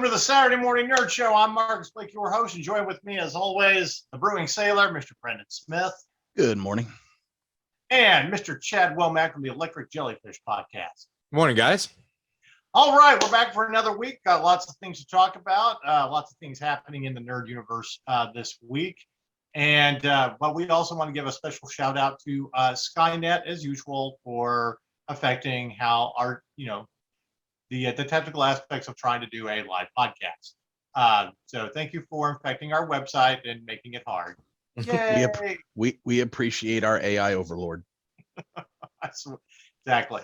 to the Saturday Morning Nerd Show. I'm Marcus Blake, your host, and joined with me, as always, the Brewing Sailor, Mr. Brendan Smith. Good morning. And Mr. Chad Womack from the Electric Jellyfish Podcast. Good morning, guys. All right, we're back for another week. Got lots of things to talk about. Lots of things happening in the nerd universe this week. And but we also want to give a special shout out to Skynet, as usual, for affecting how our, the technical aspects of trying to do a live podcast. So thank you for infecting our website and making it hard. Yay! We appreciate our AI overlord. Exactly.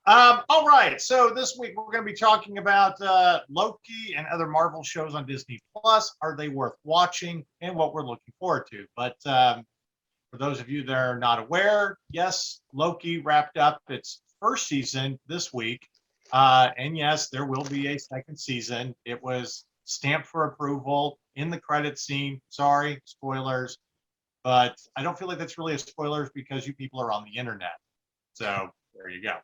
All right. So this week we're going to be talking about Loki and other Marvel shows on Disney Plus. Are they worth watching, and what we're looking forward to? But for those of you that are not aware, yes, Loki wrapped up its first season this week. And yes, there will be a second season. It was stamped for approval in the credit scene. Sorry, spoilers. But I don't feel like that's really a spoilers because you people are on the internet. So there you go.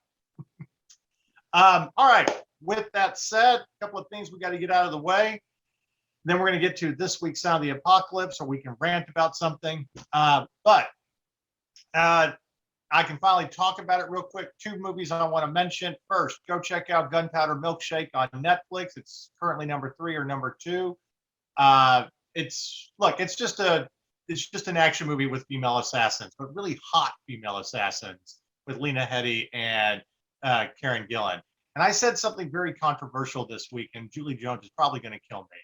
All right. With that said, a couple of things we got to get out of the way. Then we're going to get to this week's Sound of the Apocalypse, or we can rant about something. But I can finally talk about it real quick. Two movies I want to mention. First, go check out Gunpowder Milkshake on Netflix. It's currently number 3 or number 2. It's just an action movie with female assassins, but really hot female assassins with Lena Headey and Karen Gillan. And I said something very controversial this week, and Julie Jones is probably going to kill me.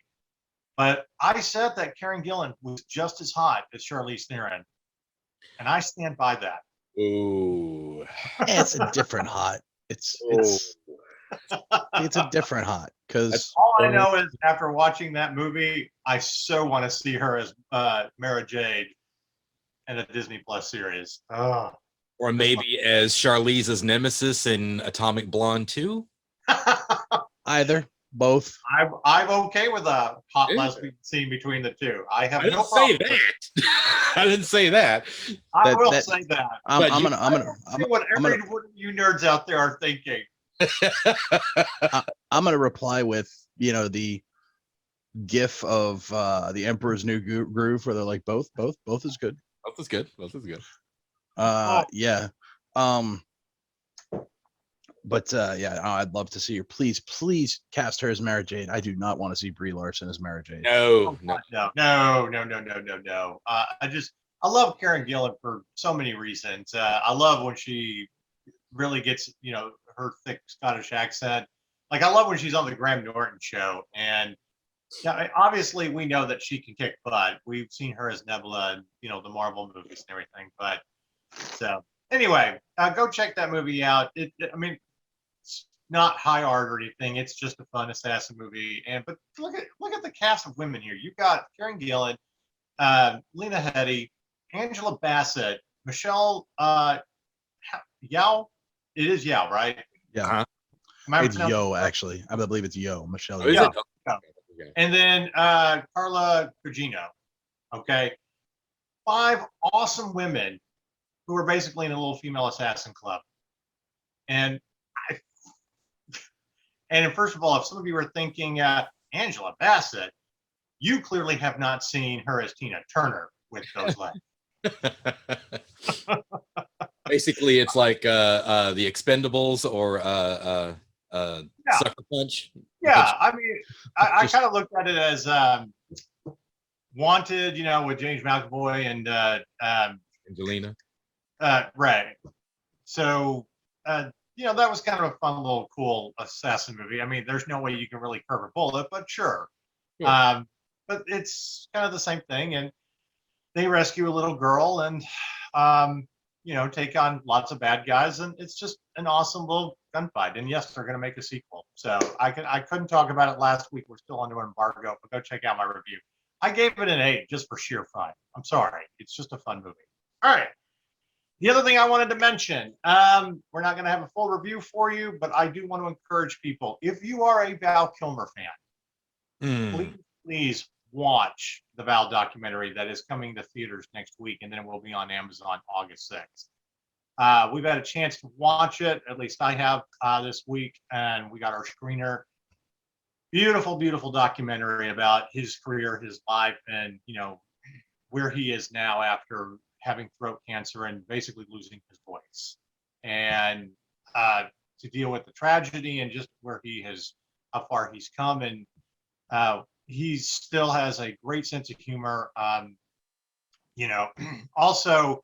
But I said that Karen Gillan was just as hot as Charlize Theron, and I stand by that. Ooh, it's a different hot. It's a different hot because all I know is after watching that movie, I so want to see her as Mara Jade in a Disney Plus series. Or maybe as Charlize's nemesis in Atomic Blonde 2. Either, both. I'm okay with a hot lesbian scene between the two. I have no problem. Say that. I didn't say that. I will say that. I'm gonna what you nerds out there are thinking. I'm gonna reply with the GIF of the Emperor's New Groove, where they're like both is good. Both is good. Both is good. Yeah. But I'd love to see her. Please cast her as Mara Jade. I do not want to see Brie Larson as Mara Jade. No. I love Karen Gillan for so many reasons. I love when she really gets, her thick Scottish accent. Like, I love when she's on the Graham Norton show. And obviously we know that she can kick butt. We've seen her as Nebula in, the Marvel movies and everything. But so anyway, go check that movie out. It's not high art or anything. It's just a fun assassin movie. But look at the cast of women here. You've got Karen Gillan, Lena Headey, Angela Bassett, Michelle Yao. It is Yao, right? Yeah. It's Yo, actually. I believe it's Yo. Michelle Is Yao. it? Okay. And then Carla Gugino. Okay. 5 awesome women who are basically in a little female assassin club. And first of all, if some of you are thinking Angela Bassett, you clearly have not seen her as Tina Turner with those legs. Basically, it's like the Expendables or Sucker Punch. Yeah, I kind of looked at it as Wanted, with James McAvoy and Angelina. Right. So, that was kind of a fun little cool assassin movie. There's no way you can really curve a bullet, but sure. Yeah. But it's kind of the same thing. And they rescue a little girl and, take on lots of bad guys. And it's just an awesome little gunfight. And yes, they're going to make a sequel. So I couldn't talk about it last week. We're still under embargo, but go check out my review. I gave it an 8 just for sheer fun. I'm sorry. It's just a fun movie. All right. The other thing I wanted to mention, we're not going to have a full review for you, but I do want to encourage people. If you are a Val Kilmer fan, please watch the Val documentary that is coming to theaters next week, and then it will be on Amazon August 6th. We've had a chance to watch it. At least I have this week, and we got our screener. Beautiful, beautiful documentary about his career, his life, and where he is now after having throat cancer and basically losing his voice, and to deal with the tragedy and just where how far he's come, and he still has a great sense of humor. Also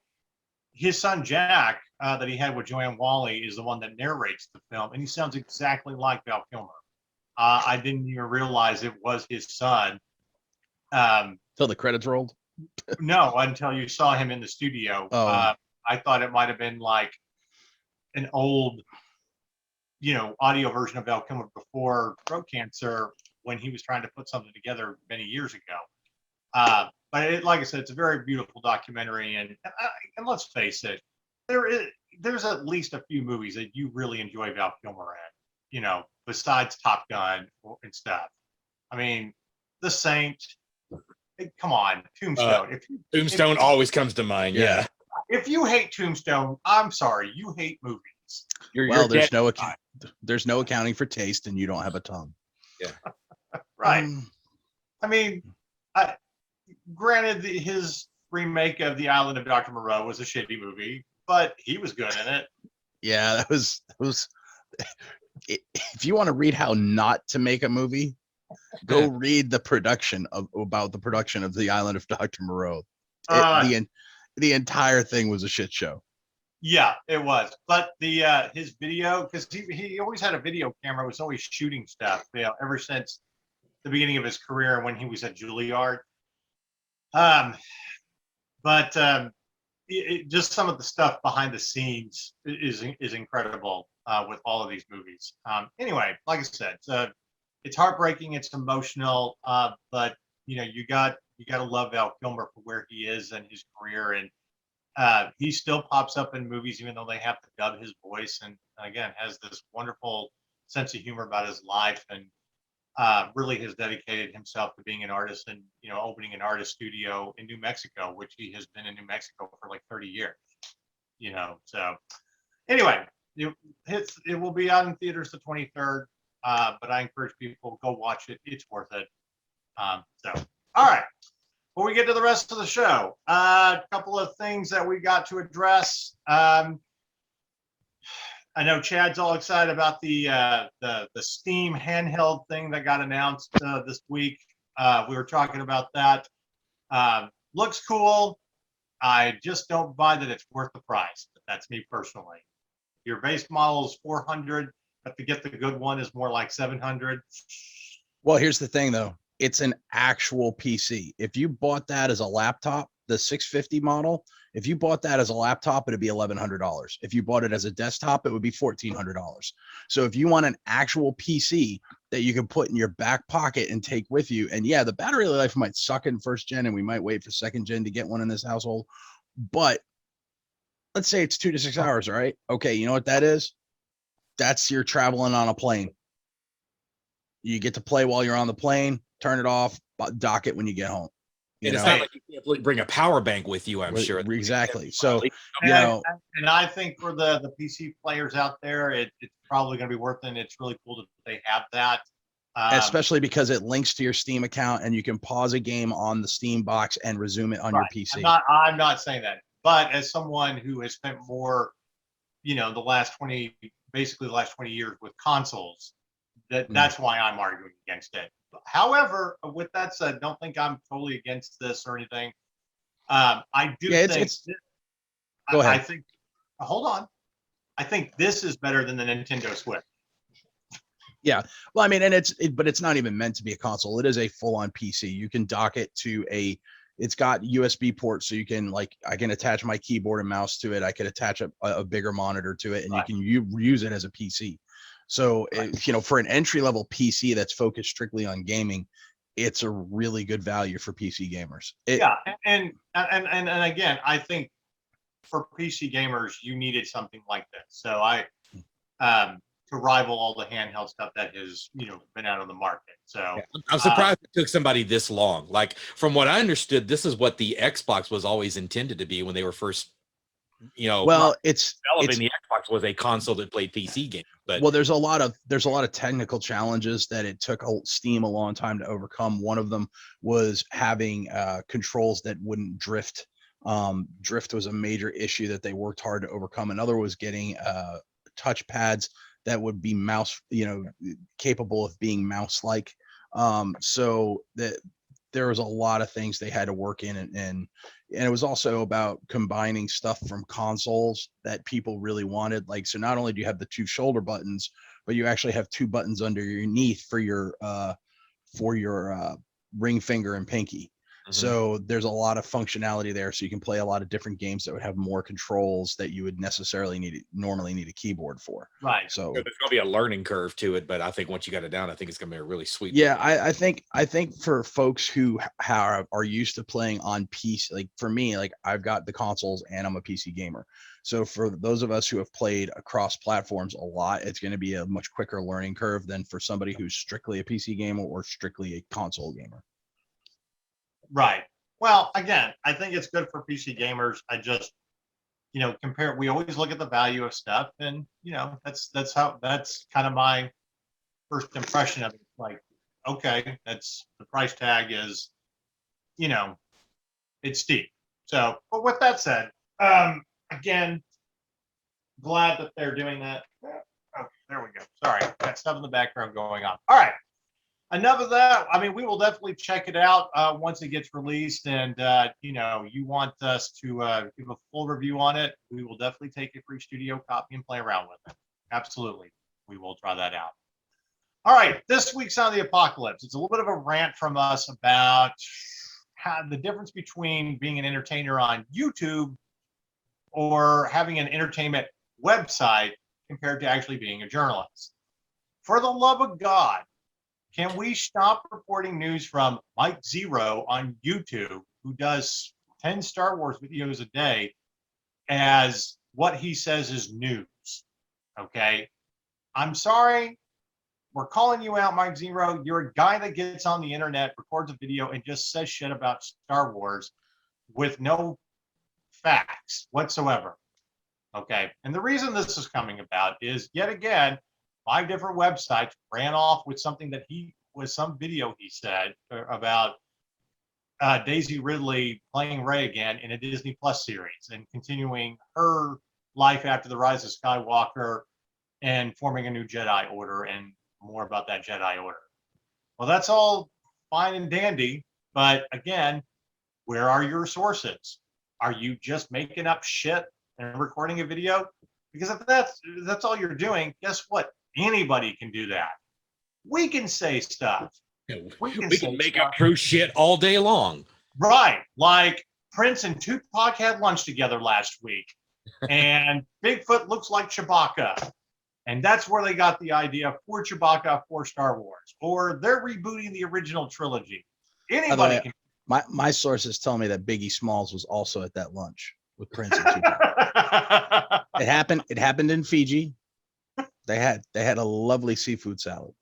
his son Jack, that he had with Joanne Wally, is the one that narrates the film, and he sounds exactly like Val Kilmer. I didn't even realize it was his son. Till the credits rolled? No, until you saw him in the studio. Oh. I thought it might have been like an old, audio version of Val Kilmer before throat cancer, when he was trying to put something together many years ago. But like I said, it's a very beautiful documentary, and let's face it, there's at least a few movies that you really enjoy Val Kilmer in, besides Top Gun and stuff. I mean, The Saint. Come on, Tombstone. Tombstone always comes to mind. Yeah. If you hate Tombstone, I'm sorry, you hate movies. There's no accounting for taste, and you don't have a tongue. Yeah. Right. I mean, granted, his remake of The Island of Dr. Moreau was a shitty movie, but he was good in it. Yeah, that was. If you want to read how not to make a movie, go read about the production of The Island of Dr. Moreau. The entire thing was a shit show. Yeah, it was. But his video, because he always had a video camera, was always shooting stuff, ever since the beginning of his career when he was at Juilliard. Just some of the stuff behind the scenes is incredible with all of these movies. Anyway, like I said, it's heartbreaking, it's emotional, but you got to love Val Kilmer for where he is and his career, and he still pops up in movies even though they have to dub his voice, and again has this wonderful sense of humor about his life, and really has dedicated himself to being an artist, and opening an artist studio in New Mexico, which he has been in New Mexico for like 30 years. So anyway, it will be out in theaters the 23rd, but I encourage people to go watch it. It's worth it. So all right, before we get to the rest of the show, a couple of things that we got to address. I know Chad's all excited about the Steam handheld thing that got announced this week. We were talking about that. Looks cool. I just don't buy that it's worth the price. That's me personally. Your base model is $400, but to get the good one is more like $700. Well, here's the thing, though. It's an actual PC. If you bought that as a laptop, the 650 model, if you bought that as a laptop, it'd be $1,100. If you bought it as a desktop, it would be $1,400. So if you want an actual PC that you can put in your back pocket and take with you, and yeah, the battery life might suck in first gen, and we might wait for second gen to get one in this household, but let's say it's 2 to 6 hours, right? Okay, you know what that is? That's you're traveling on a plane. You get to play while you're on the plane, turn it off, dock it when you get home. And it's not like you can't bring a power bank with you, I'm sure. Exactly. So, and I think for the PC players out there, it's probably going to be worth it. It's really cool that they have that. Especially because it links to your Steam account, and you can pause a game on the Steam box and resume it on your PC. I'm not saying that. But as someone who has spent more, the last 20 years with consoles, that's why I'm arguing against it. However, with that said, don't think I'm totally against this or anything. I do think. Go ahead. I think. Hold on. I think this is better than the Nintendo Switch. Yeah. Well, I mean, but it's not even meant to be a console. It is a full-on PC. You can dock it to it's got USB ports, so you can I can attach my keyboard and mouse to it. I could attach a bigger monitor to it, and you can use it as a PC. So, for an entry-level PC that's focused strictly on gaming, it's a really good value for PC gamers. And again, I think for PC gamers, you needed something like this. So to rival all the handheld stuff that has, been out on the market. So I'm surprised it took somebody this long. Like, from what I understood, this is what the Xbox was always intended to be when they were first, well, it's developing the Xbox. was a console that played PC games. But well, there's a lot of technical challenges that it took Steam a long time to overcome. One of them was having controls that wouldn't drift. Drift was a major issue that they worked hard to overcome. Another was getting touch pads that would be mouse, capable of being mouse-like. So that there was a lot of things they had to work in, and it was also about combining stuff from consoles that people really wanted. Like, so not only do you have the two shoulder buttons, but you actually have two buttons underneath for your ring finger and pinky. So there's a lot of functionality there, so you can play a lot of different games that would have more controls that you would normally need a keyboard for. Right. So there's going to be a learning curve to it, but I think once you got it down, I think it's going to be a really sweet. Yeah, I think for folks who are used to playing on PC, like for me, like I've got the consoles and I'm a PC gamer. So for those of us who have played across platforms a lot, it's going to be a much quicker learning curve than for somebody who's strictly a PC gamer or strictly a console gamer. Right. Well, again, I think it's good for PC gamers. I just, compare. We always look at the value of stuff, and that's kind of my first impression of it. Like, okay, that's the price tag is, it's steep. So, but with that said, again, glad that they're doing that. Oh, there we go. Sorry, got stuff in the background going on. All right. Enough of that. I mean, we will definitely check it out once it gets released, and you want us to give a full review on it, we will definitely take a free studio copy and play around with it. Absolutely, we will try that out. All right, this week's On the Apocalypse. It's a little bit of a rant from us about how the difference between being an entertainer on YouTube or having an entertainment website compared to actually being a journalist. For the love of God, can we stop reporting news from Mike Zero on YouTube, who does 10 Star Wars videos a day, as what he says is news? Okay. I'm sorry. We're calling you out, Mike Zero. You're a guy that gets on the internet, records a video, and just says shit about Star Wars with no facts whatsoever. Okay. And the reason this is coming about is, yet again, 5 different websites ran off with something that some video he said about Daisy Ridley playing Rey again in a Disney Plus series and continuing her life after the rise of Skywalker and forming a new Jedi Order, and more about that Jedi Order. Well, that's all fine and dandy, but again, where are your sources? Are you just making up shit and recording a video? Because if that's all you're doing, guess what? Anybody can do that. We can say stuff. We can make up true shit all day long. Right. Like Prince and Tupac had lunch together last week, and Bigfoot looks like Chewbacca. And that's where they got the idea for Chewbacca for Star Wars. Or they're rebooting the original trilogy. Anybody can. My sources tell me that Biggie Smalls was also at that lunch with Prince and Tupac. It happened in Fiji. They had a lovely seafood salad.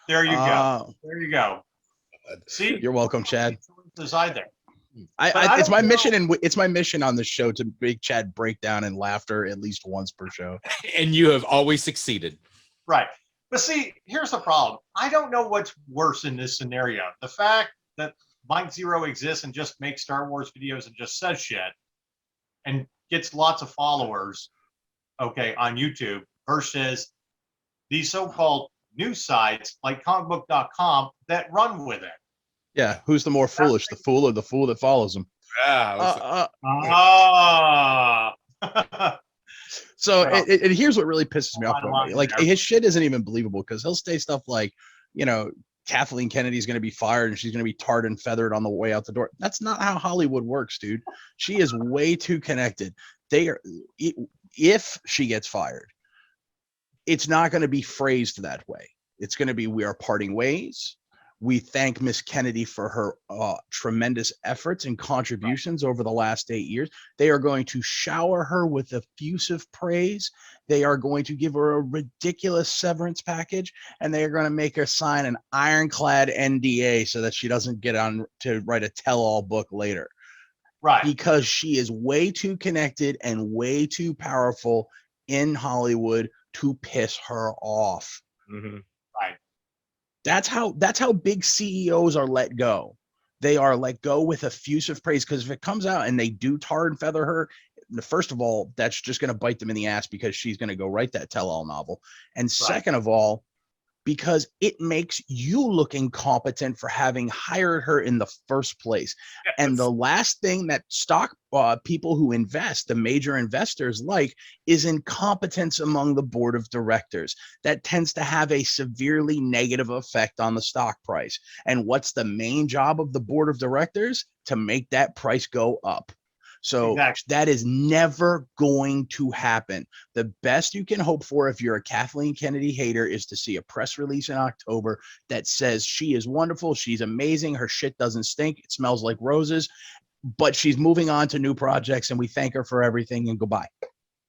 There you go. There you go. See, you're welcome, Chad. Either. It's my mission, and it's my mission on this show to make Chad break down in laughter at least once per show. And you have always succeeded. Right. But see, here's the problem. I don't know what's worse in this scenario. The fact that Mike Zero exists and just makes Star Wars videos and just says shit and gets lots of followers, okay, on YouTube, versus these so-called news sites like comicbook.com that run with it. Yeah, who's the more foolish, the fool or the fool that follows him? So and here's what really pisses me off about it. Like, his shit isn't even believable, because he'll say stuff like, Kathleen Kennedy's going to be fired and she's going to be tarred and feathered on the way out the door. That's not how Hollywood works, dude. She is way too connected. If she gets fired, it's not going to be phrased that way. It's going to be, we are parting ways. We thank Miss Kennedy for her tremendous efforts and contributions over the last 8 years. They are going to shower her with effusive praise. They are going to give her a ridiculous severance package, and they are going to make her sign an ironclad NDA so that she doesn't get on to write a tell-all book later. Right. Because she is way too connected and way too powerful in Hollywood to piss her off. Mhm. Right. That's how big CEOs are let go. They are let go with effusive praise, because if it comes out and they do tar and feather her, first of all, that's just going to bite them in the ass, because she's going to go write that tell-all novel. And second of all, because it makes you look incompetent for having hired her in the first place. Yes. And the last thing that stock people who invest, the major investors, like, is incompetence among the board of directors. That tends to have a severely negative effect on the stock price. And what's the main job of the board of directors? To make that price go up. So Exactly. that is never going to happen. The best you can hope for, if you're a Kathleen Kennedy hater, is to see a press release in October that says she is wonderful, she's amazing, her shit doesn't stink, it smells like roses, but she's moving on to new projects, and we thank her for everything, and goodbye.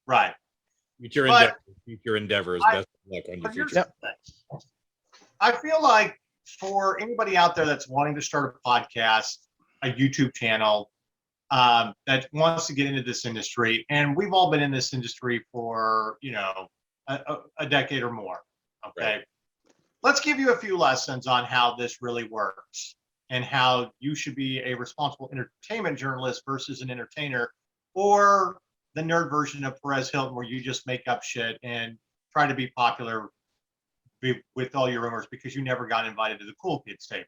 Right. Future endeavors. I- Best of luck on your But here's future. the thing. I feel like for anybody out there that's wanting to start a podcast, a YouTube channel, that wants to get into this industry, and we've all been in this industry for, a decade or more. Okay. Right. Let's give you a few lessons on how this really works and how you should be a responsible entertainment journalist versus an entertainer, or the nerd version of Perez Hilton, where you just make up shit and try to be popular with all your rumors because you never got invited to the cool kids table.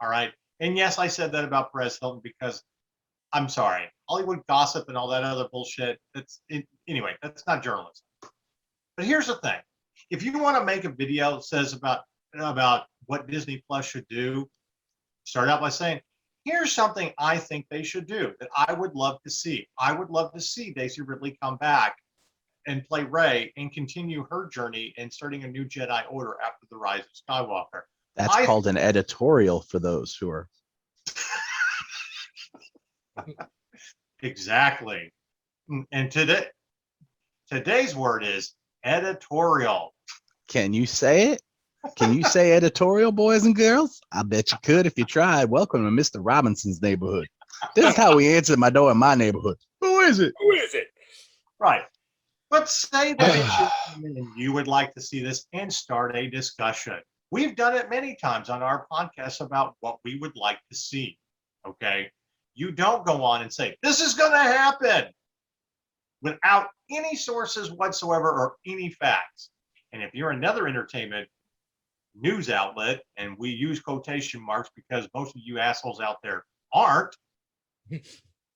All right. And yes, I said that about Perez Hilton because, I'm sorry, Hollywood gossip and all that other bullshit. Anyway, that's not journalism. But here's the thing: if you want to make a video that says about what Disney Plus should do, start out by saying, "Here's something I think they should do that I would love to see. I would love to see Daisy Ridley come back and play Rey and continue her journey and starting a new Jedi Order after the rise of Skywalker." That's called an editorial, for those who are. Exactly. And today's word is editorial. Can you say it? Can you say editorial, boys and girls? I bet you could if you tried. Welcome to Mr. Robinson's neighborhood. This is how we answer my door in my neighborhood. Who is it? Who is it? Right. But say that it's your opinion and you would like to see this and start a discussion. We've done it many times on our podcast about what we would like to see. Okay. You don't go on and say, this is going to happen without any sources whatsoever or any facts. And if you're another entertainment news outlet, and we use quotation marks because most of you assholes out there aren't,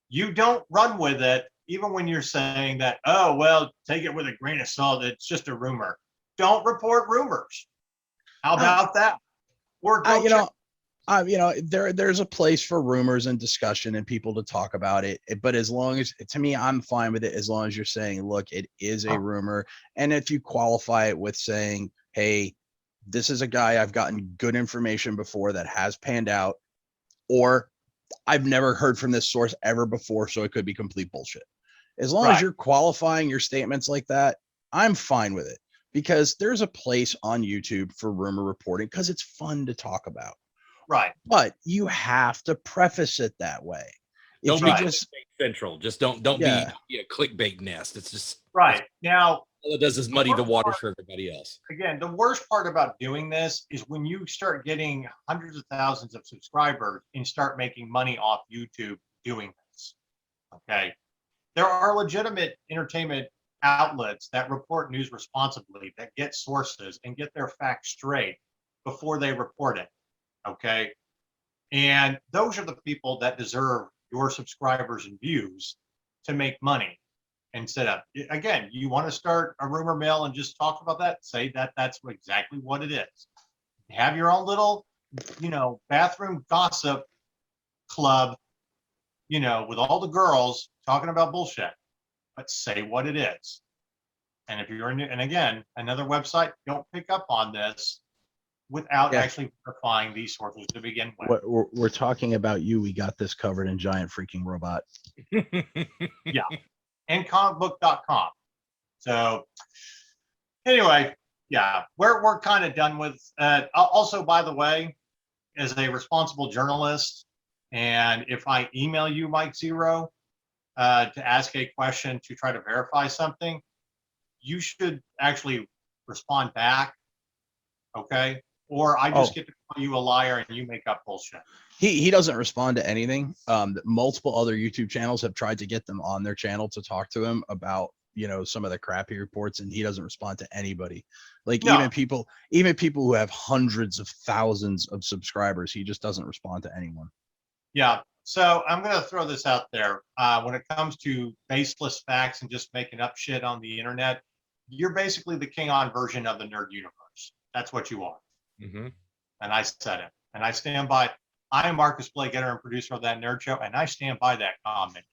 you don't run with it, even when you're saying that, oh, well, take it with a grain of salt, it's just a rumor. Don't report rumors. How about that? Or go there's a place for rumors and discussion and people to talk about it. But as long as, to me, I'm fine with it as long as you're saying, look, it is a rumor. And if you qualify it with saying, hey, this is a guy I've gotten good information before that has panned out, or I've never heard from this source ever before, so it could be complete bullshit. As long as you're qualifying your statements like that, I'm fine with it, because there's a place on YouTube for rumor reporting because it's fun to talk about. Right. But you have to preface it that way. Don't be just central. Just don't be a clickbait nest. It's just right. Now all it does is muddy the waters for everybody else. Again, the worst part about doing this is when you start getting hundreds of thousands of subscribers and start making money off YouTube doing this. Okay. There are legitimate entertainment outlets that report news responsibly, that get sources and get their facts straight before they report it. Okay. And those are the people that deserve your subscribers and views to make money. Instead of, again, you want to start a rumor mill and just talk about that, say that that's exactly what it is. Have your own little, bathroom gossip club, with all the girls talking about bullshit, but say what it is. And if you're and again, another website, don't pick up on this without actually verifying these sources to begin with. We're talking about you. We got this covered in Giant Freaking Robot. Yeah. And comicbook.com. So anyway, yeah, we're kind of done with also, by the way, as a responsible journalist, and if I email you, Mike Zero, to ask a question to try to verify something, you should actually respond back. Okay. Or I just get to call you a liar and you make up bullshit. He doesn't respond to anything. Multiple other YouTube channels have tried to get them on their channel to talk to him about, some of the crap he reports, and he doesn't respond to anybody. Like No. even people who have hundreds of thousands of subscribers, he just doesn't respond to anyone. Yeah. So I'm going to throw this out there. When it comes to baseless facts and just making up shit on the internet, you're basically the King On version of the nerd universe. That's what you are. Mm-hmm. And I said it. And I stand by it. I am Marcus Blake, editor and producer of That Nerd Show, and I stand by that comment.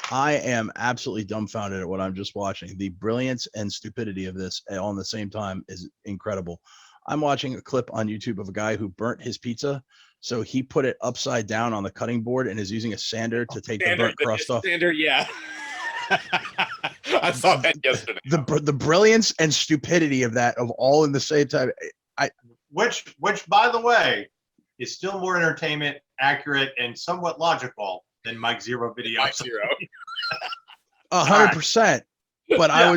I am absolutely dumbfounded at what I'm just watching. The brilliance and stupidity of this all in the same time is incredible. I'm watching a clip on YouTube of a guy who burnt his pizza. So he put it upside down on the cutting board and is using a sander to take the burnt crust off. Yeah. I saw that yesterday. The brilliance and stupidity of that, of all in the same time. Which, by the way, is still more entertainment, accurate, and somewhat logical than Mike Zero video. Mike Zero. 100%. But yeah.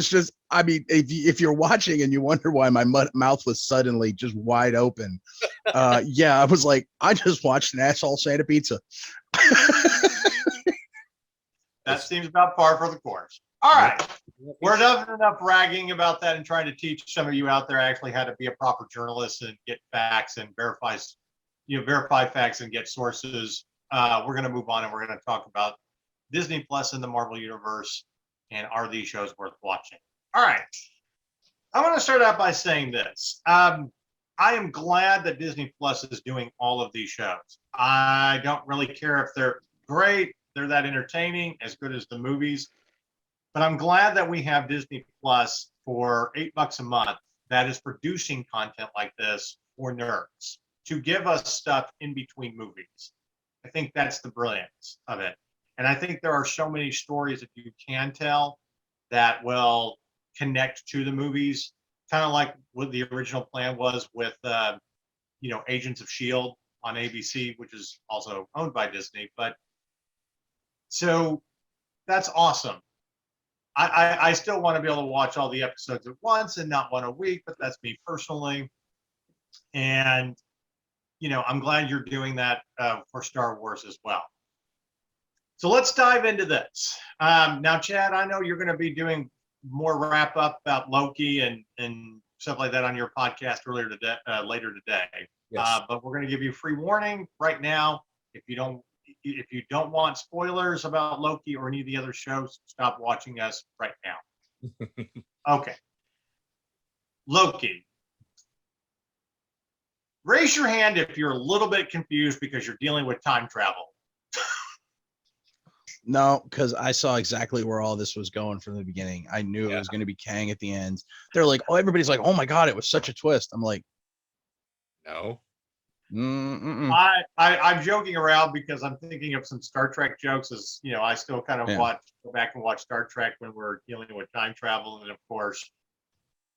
If you're watching and you wonder why my mouth was suddenly just wide open, I was like, I just watched an asshole Santa pizza. That seems about par for the course. All right. We're done enough ragging about that and trying to teach some of you out there actually how to be a proper journalist and get facts and verify facts and get sources. We're going to move on and we're going to talk about Disney Plus in the Marvel Universe and are these shows worth watching? All right. I'm going to start out by saying this. I am glad that Disney Plus is doing all of these shows. I don't really care if they're great, they're that entertaining, as good as the movies. But I'm glad that we have Disney Plus for $8 a month that is producing content like this for nerds to give us stuff in between movies. I think that's the brilliance of it. And I think there are so many stories that you can tell that will connect to the movies, kind of like what the original plan was with, Agents of S.H.I.E.L.D. on ABC, which is also owned by Disney. But so that's awesome. I still want to be able to watch all the episodes at once and not one a week, but that's me personally. And, I'm glad you're doing that for Star Wars as well. So let's dive into this. Now, Chad, I know you're going to be doing more wrap up about Loki and stuff like that on your podcast later today. Yes. But we're going to give you free warning right now. If you don't want spoilers about Loki or any of the other shows, stop watching us right now. Okay. Loki. Raise your hand if you're a little bit confused because you're dealing with time travel. No, because I saw exactly where all this was going from the beginning. I knew it was going to be Kang at the end. They're like, everybody's like, oh my God, it was such a twist. I'm like, no. I'm joking around because I'm thinking of some Star Trek jokes as, I still kind of go back and watch Star Trek when we're dealing with time travel. And of course,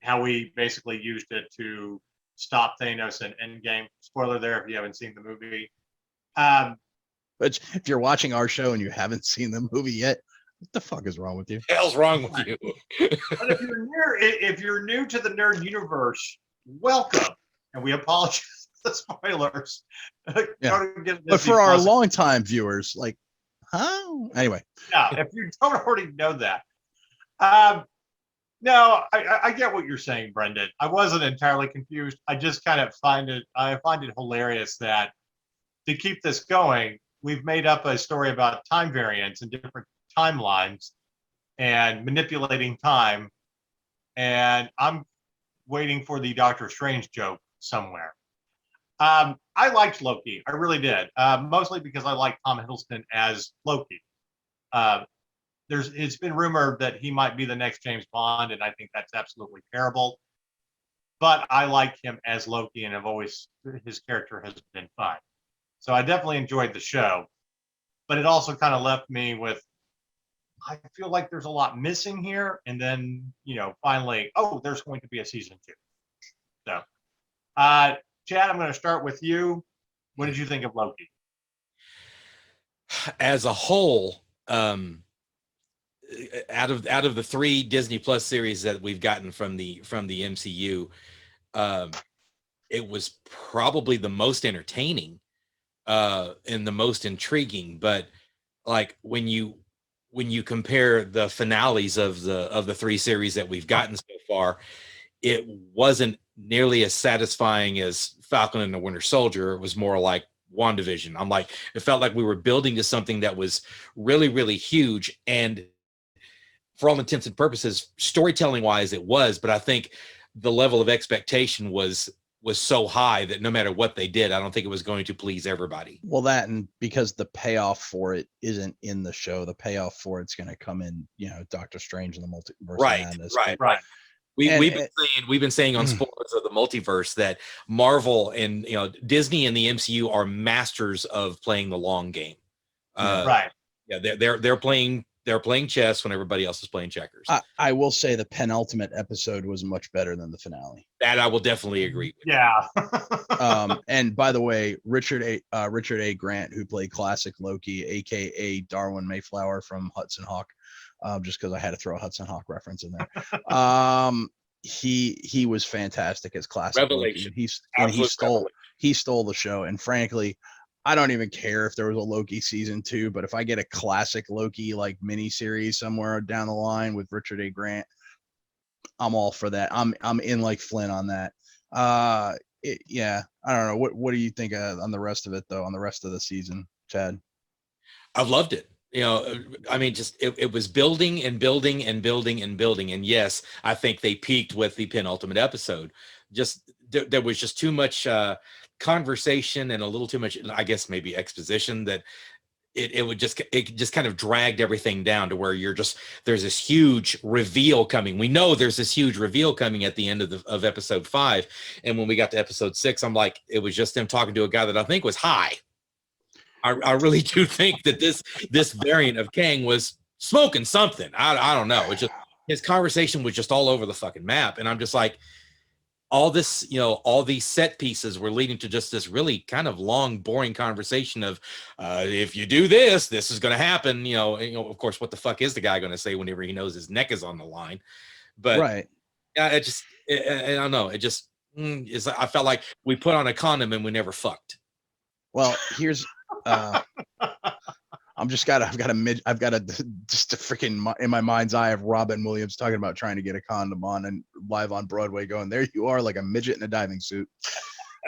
how we basically used it to stop Thanos in Endgame. Spoiler there if you haven't seen the movie. But if you're watching our show and you haven't seen the movie yet, what the fuck is wrong with you? What the hell's wrong with you? But if you're new to the nerd universe, welcome. And we apologize for the spoilers. Yeah. But for our longtime viewers, like, huh? Anyway. Yeah, if you don't already know that. No, I get what you're saying, Brendan. I wasn't entirely confused. I just kind of find it hilarious that to keep this going, we've made up a story about time variance and different timelines and manipulating time. And I'm waiting for the Doctor Strange joke somewhere. I liked Loki. I really did. Mostly because I like Tom Hiddleston as Loki. It's been rumored that he might be the next James Bond, and I think that's absolutely terrible. But I like him as Loki, and his character has been fine. So I definitely enjoyed the show, but it also kind of left me with, I feel like there's a lot missing here. And then, finally, there's going to be a season 2. So, Chad, I'm going to start with you. What did you think of Loki? As a whole, out of the 3 Disney Plus series that we've gotten from the MCU, it was probably the most entertaining and the most intriguing. But like when you compare the finales of the 3 series that we've gotten so far, it wasn't nearly as satisfying as Falcon and the Winter Soldier. It was more like WandaVision. I'm like, it felt like we were building to something that was really, really huge. And for all intents and purposes, storytelling wise, it was, but I think the level of expectation was so high that no matter what they did, I don't think it was going to please everybody. Well, that, and because the payoff for it isn't in the show, the payoff for it's going to come in, Doctor Strange and the Multiverse of Madness. Right. We've been saying on Spoilers of the Multiverse that Marvel and Disney and the MCU are masters of playing the long game. Right. Yeah, they're playing chess when everybody else is playing checkers. I will say the penultimate episode was much better than the finale. That I will definitely agree with. Yeah. And by the way, Richard A. Grant, who played classic Loki, aka Darwin Mayflower from Hudson Hawk, just because I had to throw a Hudson Hawk reference in there. He was fantastic as classic Revelation. Loki. He stole the show. And frankly, I don't even care if there was a Loki season 2, but if I get a classic Loki like miniseries somewhere down the line with Richard A. Grant, I'm all for that. I'm in like Flynn on that. Yeah, I don't know. What do you think on the rest of it though? On the rest of the season, Chad? I've loved it. I mean, just it was building and building and building and building. And yes, I think they peaked with the penultimate episode. Just there was just too much conversation and a little too much, I guess, maybe exposition that it just kind of dragged everything down to where there's this huge reveal coming. We know there's this huge reveal coming at the end of episode 5. And when we got to episode 6, I'm like, it was just them talking to a guy that I think was high. I really do think that this variant of Kang was smoking something. I don't know. It just, his conversation was just all over the fucking map. And I'm just like, all this, all these set pieces were leading to just this really kind of long, boring conversation of, if you do this, this is going to happen. Of course, what the fuck is the guy going to say whenever he knows his neck is on the line? But right. Yeah, I don't know. It just I felt like we put on a condom and we never fucked. Well, here's, I've got just a freaking in my mind's eye of Robin Williams talking about trying to get a condom on and live on Broadway going, there you are like a midget in a diving suit.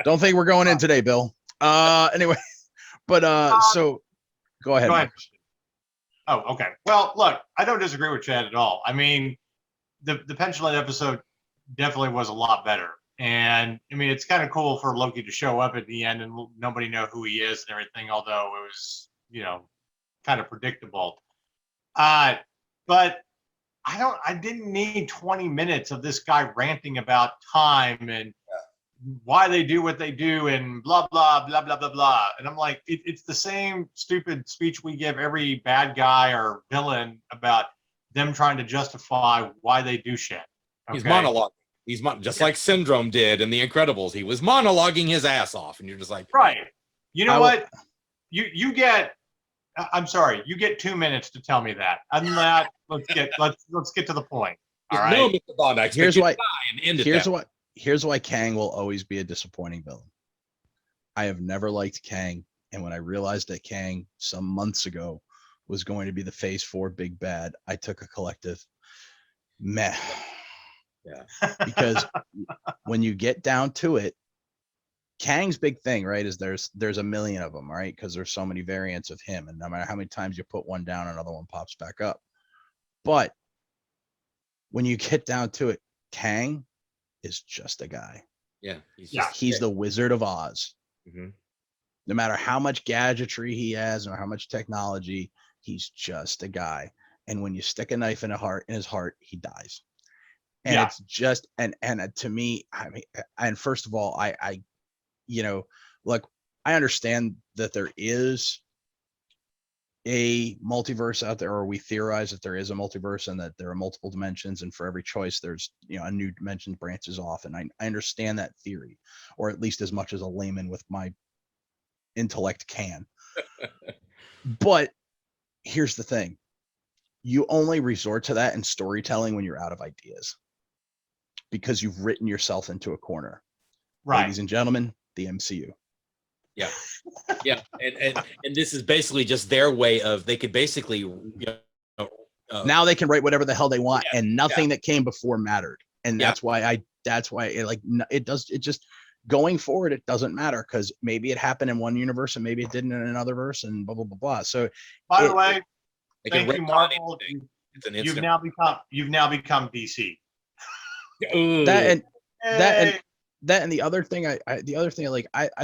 Don't think we're going in today, Bill. Anyway, but so go ahead. Oh, okay. Well, look, I don't disagree with Chad at all. I mean, the pendulum episode definitely was a lot better. And I mean, it's kind of cool for Loki to show up at the end and nobody know who he is and everything, although it was, kind of predictable. But I didn't need 20 minutes of this guy ranting about time and why they do what they do and blah, blah, blah, blah, blah, blah. And I'm like, it's the same stupid speech we give every bad guy or villain about them trying to justify why they do shit. Okay? He's monologuing. He's just like Syndrome did in The Incredibles. He was monologuing his ass off, and you're just like, right. You know what? You get. I'm sorry. You get 2 minutes to tell me that. Other than that, let's get to the point. All right. No, Mr. Bond, here's why Kang will always be a disappointing villain. I have never liked Kang, and when I realized that Kang some months ago was going to be the Phase 4 big bad, I took a collective meh. Yeah. Because when you get down to it, Kang's big thing, right, is there's a million of them, right? Because there's so many variants of him, and no matter how many times you put one down, another one pops back up. But when you get down to it, Kang is just a guy. Yeah. He's the Wizard of Oz. Mm-hmm. No matter how much gadgetry he has or how much technology, he's just a guy. And when you stick a knife in his heart, he dies. And it's just, and to me, I mean, and first of all, I look, I understand that there is a multiverse out there, or we theorize that there is a multiverse and that there are multiple dimensions. And for every choice, there's, a new dimension branches off. And I understand that theory, or at least as much as a layman with my intellect can. But here's the thing. you only resort to that in storytelling when you're out of ideas because you've written yourself into a corner. Right. Ladies and gentlemen, the MCU. Yeah. Yeah. And this is basically just their way of, they could basically, Now they can write whatever the hell they want, Yeah, and nothing that came before mattered. And Yeah. that's why it just going forward, it doesn't matter because maybe it happened in one universe and maybe it didn't in another verse and blah, blah, blah, blah. So By the way, they can thank you, retcon Marvel. anything. It's an You've instant. now become DC. Ooh. that Hey. and the other thing I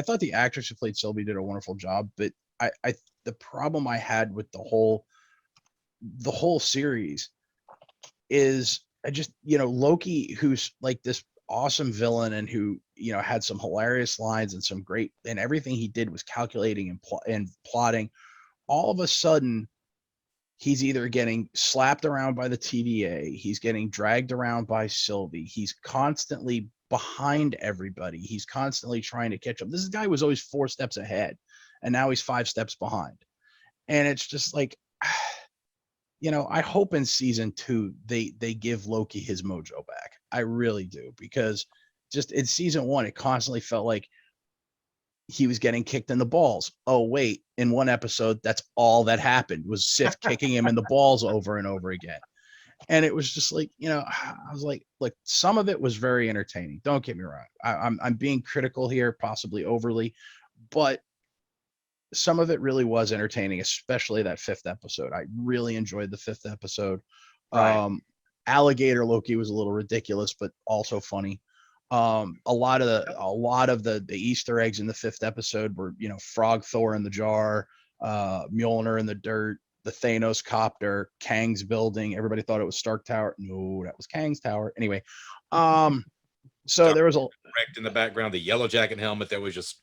thought the actress who played Sylvie did a wonderful job, but I the problem I had with the whole series is I just, Loki, who's like this awesome villain and who, had some hilarious lines and some great, and everything he did was calculating and plotting. All of a sudden, he's either getting slapped around by the TVA, he's getting dragged around by Sylvie, he's constantly behind everybody, he's constantly trying to catch up. This guy was always 4 steps ahead, and now he's 5 steps behind. And it's just like, I hope in season 2 they give Loki his mojo back. I really do, because just in season 1 it constantly felt like he was getting kicked in the balls. Oh wait, in one episode that's all that happened was Sif kicking him in the balls over and over again. And it was just like, I was like, look, some of it was very entertaining. Don't get me wrong. I'm being critical here, possibly overly, but some of it really was entertaining, especially that 5th episode. I really enjoyed the 5th episode. Right. Alligator Loki was a little ridiculous, but also funny. A lot of the Easter eggs in the 5th episode were, Frog Thor in the jar, Mjolnir in the dirt, the Thanos copter, Kang's building. Everybody thought it was Stark Tower. No, that was Kang's tower. Anyway, so there was a wrecked in the background, the yellow jacket helmet that was just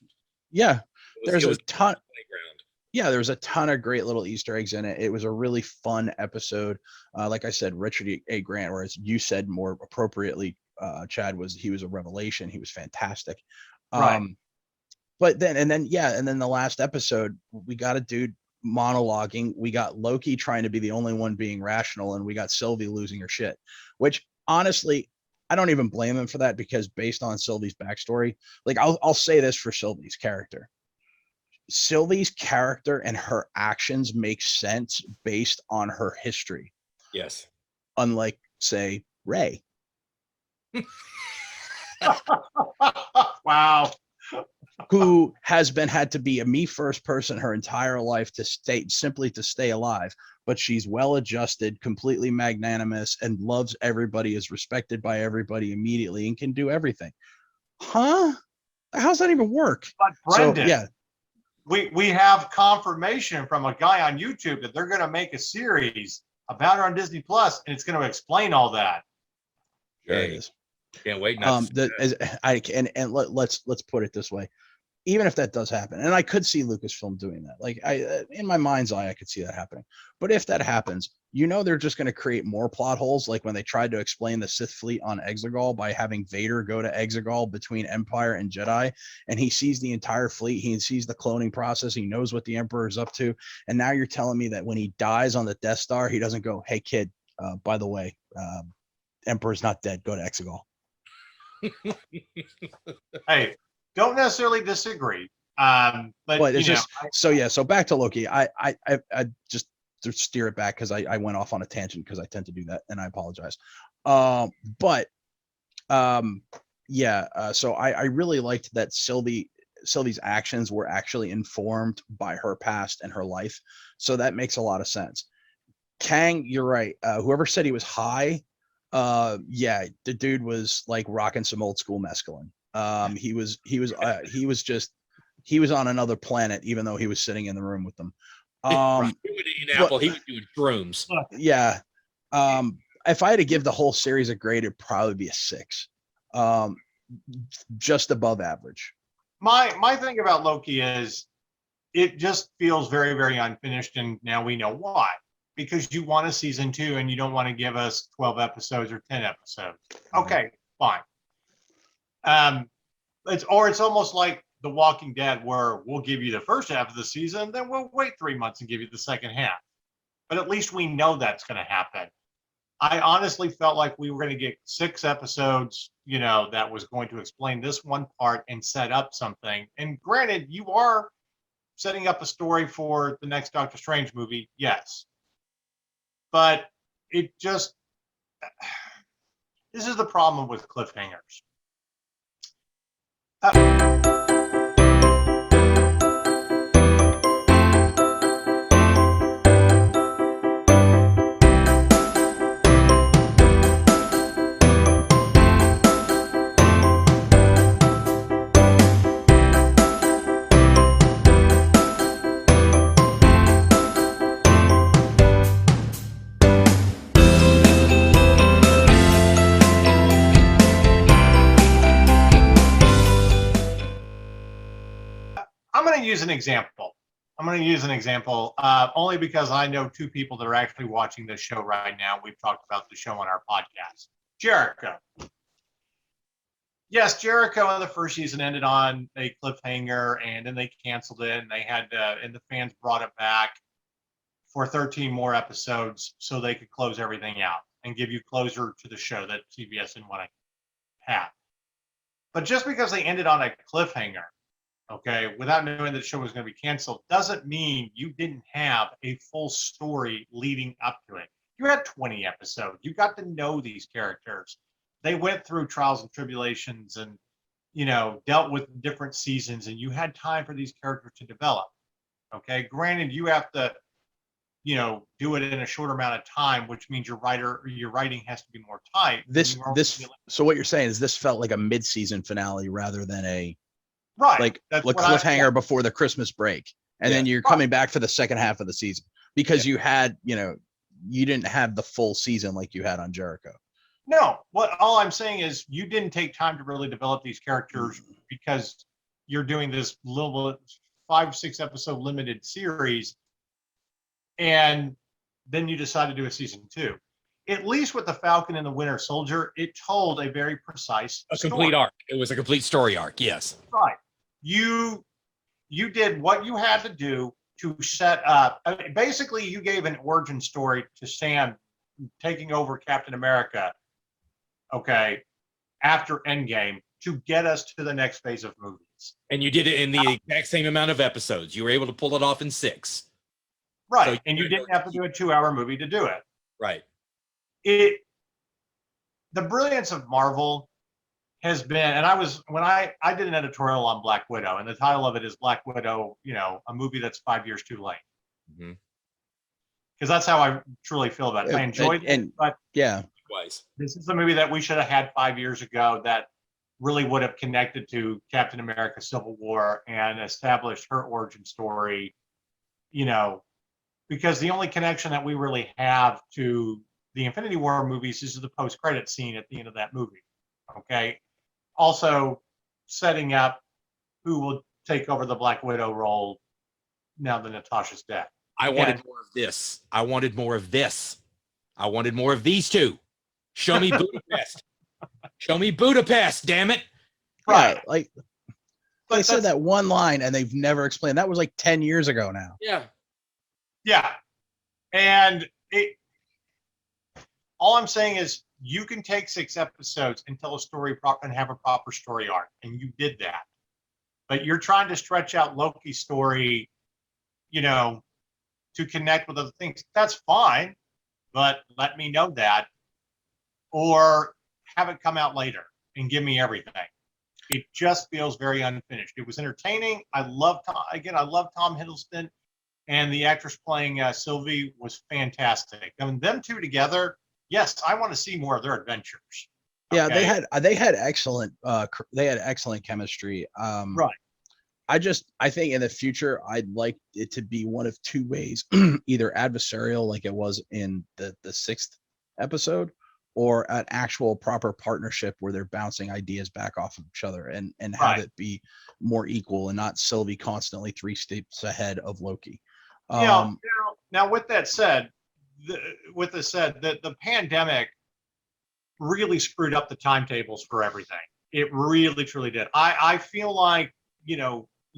there's it was a ton. playground. Yeah, there was a ton of great little Easter eggs in it. It was a really fun episode. Like I said, Richard A. Grant, or as you said more appropriately, Chad, he was a revelation. He was fantastic. Right. But then the last episode, we got a dude monologuing. We got Loki trying to be the only one being rational, and we got Sylvie losing her shit, which honestly, I don't even blame him for that, because based on Sylvie's backstory, like I'll say this for Sylvie's character. Sylvie's character and her actions make sense based on her history. Yes. Unlike, say, Ray. Wow. Who has had to be a me first person her entire life to stay alive, but she's well adjusted, completely magnanimous, and loves everybody, is respected by everybody immediately, and can do everything. Huh? How's that even work? But Brendan, So, yeah. We have confirmation from a guy on YouTube that they're going to make a series about her on Disney Plus, and it's going to explain all that. There it is. Can't wait. Let's put it this way. Even if that does happen, and I could see Lucasfilm doing that, like in my mind's eye, I could see that happening. But if that happens, they're just going to create more plot holes, like when they tried to explain the Sith fleet on Exegol by having Vader go to Exegol between Empire and Jedi, and he sees the entire fleet, he sees the cloning process, he knows what the Emperor is up to, and now you're telling me that when he dies on the Death Star, he doesn't go, "Hey kid, by the way, Emperor's not dead. Go to Exegol." Hey, don't necessarily disagree. But it's just so back to Loki. I just to steer it back, because I went off on a tangent, because I tend to do that, and I apologize. So I really liked that Sylvie's actions were actually informed by her past and her life. So that makes a lot of sense. Kang, you're right. Whoever said he was high, the dude was like rocking some old school mescaline. He was on another planet, even though he was sitting in the room with them. He would eat an apple. He would do shrooms. Yeah. If I had to give the whole series a grade, it'd probably be a 6. Just above average. My thing about Loki is it just feels very, very unfinished, and now we know why. Because you want a season 2 and you don't want to give us 12 episodes or 10 episodes. Okay, fine. It's almost like The Walking Dead, where we'll give you the first half of the season, then we'll wait 3 months and give you the second half. but at least we know that's going to happen. I honestly felt like we were going to get 6 episodes, that was going to explain this one part and set up something. And granted, you are setting up a story for the next Doctor Strange movie, yes. But it just, this is the problem with cliffhangers. I'm going to use an example. Only because I know 2 people that are actually watching this show right now. We've talked about the show on our podcast. Jericho. Yes, Jericho in the first season ended on a cliffhanger, and then they canceled it, and they had and the fans brought it back for 13 more episodes so they could close everything out and give you closure to the show that CBS didn't want to have. But just because they ended on a cliffhanger, okay, without knowing that the show was going to be canceled, doesn't mean you didn't have a full story leading up to it. You had 20 episodes. You got to know these characters. They went through trials and tribulations and, dealt with different seasons, and you had time for these characters to develop. Okay, granted, you have to, do it in a shorter amount of time, which means your writing has to be more tight. So what you're saying is this felt like a mid-season finale rather than a right, like cliffhanger before the Christmas break, and then you're coming back for the second half of the season because you had, you didn't have the full season like you had on Jericho. No, all I'm saying is you didn't take time to really develop these characters because you're doing this little 5-6 episode limited series, and then you decide to do a season 2. At least with the Falcon and the Winter Soldier, it told a very precise complete arc. It was a complete story arc. Yes. Right. You did what you had to do to set up. Basically, you gave an origin story to Sam taking over Captain America, okay, after Endgame to get us to the next phase of movies. And you did it in the exact same amount of episodes. You were able to pull it off in 6. Right. So and you didn't have to do a 2-hour movie to do it. Right. The brilliance of Marvel has been, and I did an editorial on Black Widow, and the title of it is Black Widow, a movie that's 5 years too late. Mm-hmm. Because that's how I truly feel about it. I enjoyed it, but this is a movie that we should have had 5 years ago that really would have connected to Captain America Civil War and established her origin story, because the only connection that we really have to the Infinity War movies is the post-credit scene at the end of that movie. Okay. Also setting up who will take over the Black Widow role now that Natasha's dead. I wanted more of this. I wanted more of this. I wanted more of these 2. Show me Budapest. Show me Budapest, damn it. Right. Like they said that one line and they've never explained. That was like 10 years ago now. Yeah. Yeah. And all I'm saying is you can take 6 episodes and tell a story and have a proper story arc, and you did that. But you're trying to stretch out Loki's story, to connect with other things. That's fine, but let me know that, or have it come out later and give me everything. It just feels very unfinished. It was entertaining. I love Tom Hiddleston, and the actress playing Sylvie was fantastic. I mean, them 2 together. Yes, I want to see more of their adventures. Okay? Yeah, they had excellent chemistry. Right. I think in the future I'd like it to be one of 2 ways, either adversarial like it was in the 6th episode, or an actual proper partnership where they're bouncing ideas back off of each other and have it be more equal and not Sylvie constantly 3 steps ahead of Loki. Now with that said, the pandemic really screwed up the timetables for everything. It really, truly did. I feel like,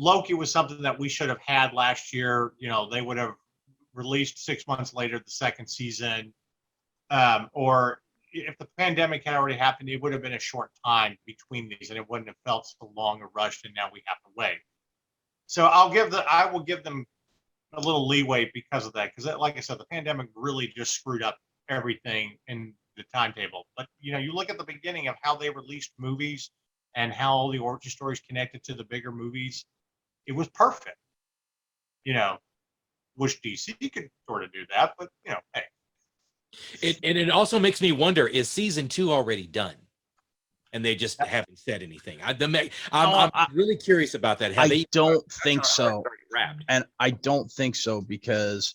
Loki was something that we should have had last year. They would have released 6 months later, the second season, or if the pandemic had already happened, it would have been a short time between these, and it wouldn't have felt so long or rushed. And now we have to wait. So I will give them a little leeway because of that. Because, like I said, the pandemic really just screwed up everything in the timetable. But you look at the beginning of how they released movies and how all the origin stories connected to the bigger movies. It was perfect. Wish DC could sort of do that, but hey. It also makes me wonder: is season 2 already done? And they just haven't said anything. I'm really curious about that. I don't think so. And I don't think so because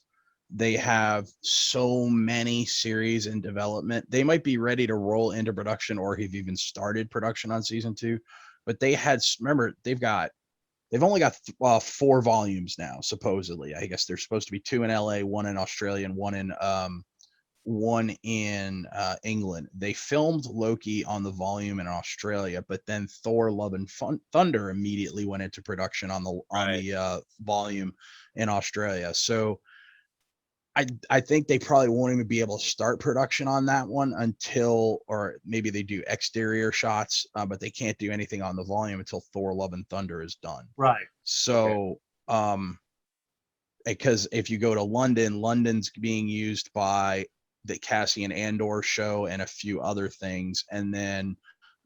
they have so many series in development. They might be ready to roll into production or have even started production on season 2. But remember, they've only got 4 volumes now, supposedly. I guess there's supposed to be 2 in LA, 1 in Australia, and one in England. They filmed Loki on the volume in Australia, but then Thor: Love and Thunder immediately went into production on the volume in Australia. So I think they probably won't even be able to start production on that one until, or maybe they do exterior shots, but they can't do anything on the volume until Thor: Love and Thunder is done. Right. So, because if you go to London's being used by the Cassian Andor show and a few other things, and then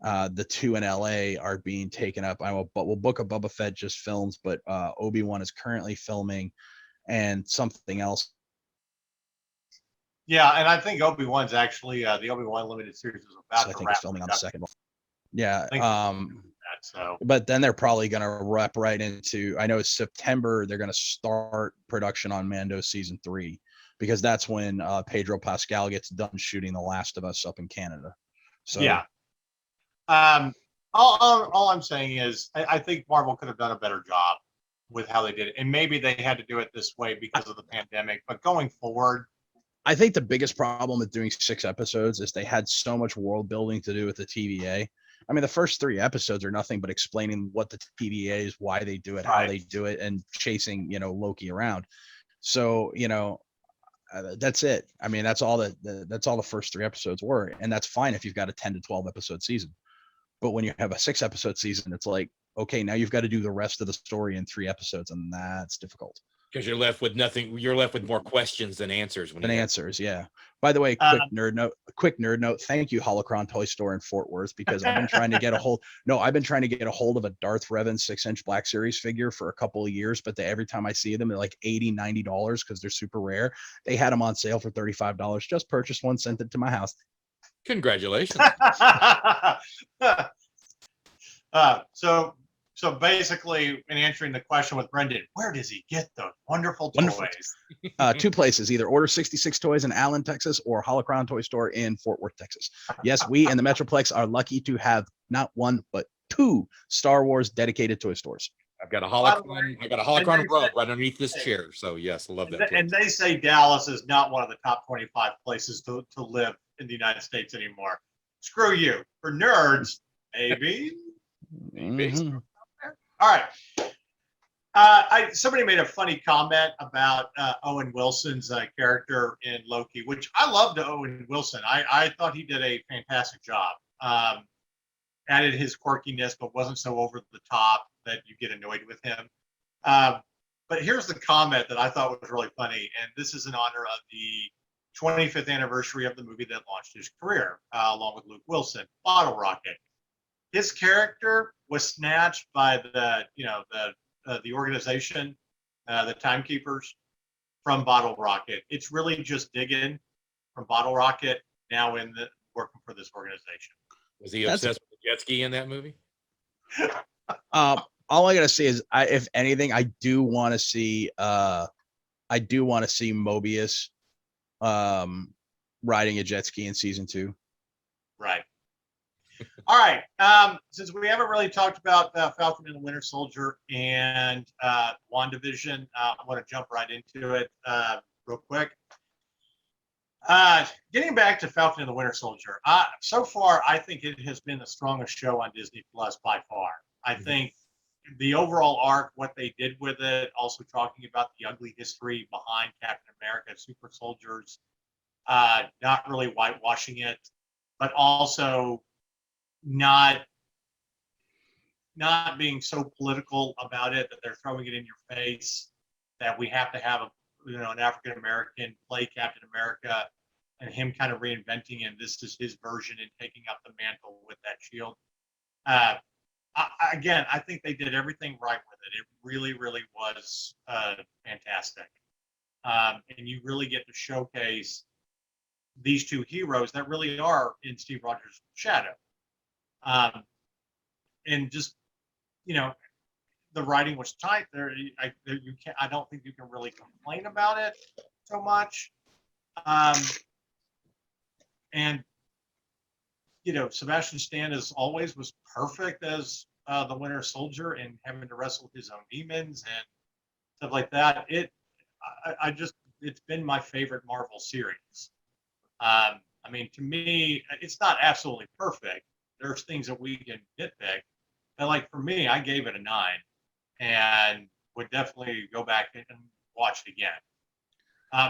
the 2 in LA are being taken up. Book of Boba Fett just films, but Obi-Wan is currently filming, and something else. Yeah, and I think Obi-Wan's actually the Obi-Wan limited series is about to I think wrap it's filming on the second one. Yeah. So, but then they're probably going to wrap right into. I know it's September. They're going to start production on Mando season 3. Because that's when Pedro Pascal gets done shooting The Last of Us up in Canada. So yeah. All I'm saying is I think Marvel could have done a better job with how they did it, and maybe they had to do it this way because of the pandemic. But going forward, I think the biggest problem with doing 6 episodes is they had so much world building to do with the TVA. I mean, the first 3 episodes are nothing but explaining what the TVA is, why they do it, how they do it, and chasing Loki around. So that's it. I mean, that's all the first 3 episodes were, and that's fine if you've got a 10 to 12 episode season. But when you have a 6 episode season, it's like, okay, now you've got to do the rest of the story in 3 episodes, and that's difficult. Because you're left with nothing. You're left with more questions than answers. Yeah. By the way, quick nerd note. Thank you, Holocron Toy Store in Fort Worth, because I've been trying to get a hold. No, I've been trying to get a hold of a Darth Revan 6-inch Black Series figure for a couple of years, but every time I see them, they're like $80, $90 because they're super rare. They had them on sale for $35. Just purchased one, sent it to my house. Congratulations. So basically, in answering the question with Brendan, where does he get those wonderful toys? 2 places: either Order 66 Toys in Allen, Texas, or Holocron Toy Store in Fort Worth, Texas. Yes, we in the Metroplex are lucky to have not 1 but 2 Star Wars dedicated toy stores. I've got a holocron rug right underneath this chair. So yes, I love that. And they say Dallas is not one of the top 25 places to live in the United States anymore. Screw you. For nerds, maybe. Mm-hmm. All right. Somebody made a funny comment about Owen Wilson's character in Loki, which I loved Owen Wilson. I thought he did a fantastic job. Added his quirkiness, but wasn't so over the top that you get annoyed with him. But here's the comment that I thought was really funny, and this is in honor of the 25th anniversary of the movie that launched his career, along with Luke Wilson, Bottle Rocket. His character was snatched by the organization, the Timekeepers, from Bottle Rocket. It's really just Diggin from Bottle Rocket now working for this organization. Was he obsessed with the jet ski in that movie? All I gotta say is, if anything, I do want to see Mobius riding a jet ski in season 2. Right. All right. Since we haven't really talked about Falcon and the Winter Soldier and WandaVision, I want to jump right into it real quick. Getting back to Falcon and the Winter Soldier, so far I think it has been the strongest show on Disney Plus by far. I think the overall arc, what they did with it, also talking about the ugly history behind Captain America, super soldiers, not really whitewashing it, but also not being so political about it that they're throwing it in your face that we have to have an African American play Captain America and him kind of reinventing and this is his version and taking up the mantle with that shield. Again, I think they did everything right with it. It really, really was fantastic. And you really get to showcase these two heroes that really are in Steve Rogers' shadow. And just, the writing was tight there. I don't think you can really complain about it so much. And Sebastian Stan, as always, was perfect as the Winter Soldier and having to wrestle his own demons and stuff like that. It's been my favorite Marvel series. To me, it's not absolutely perfect. There's things that we can nitpick. But like for me, I gave it a 9 and would definitely go back and watch it again.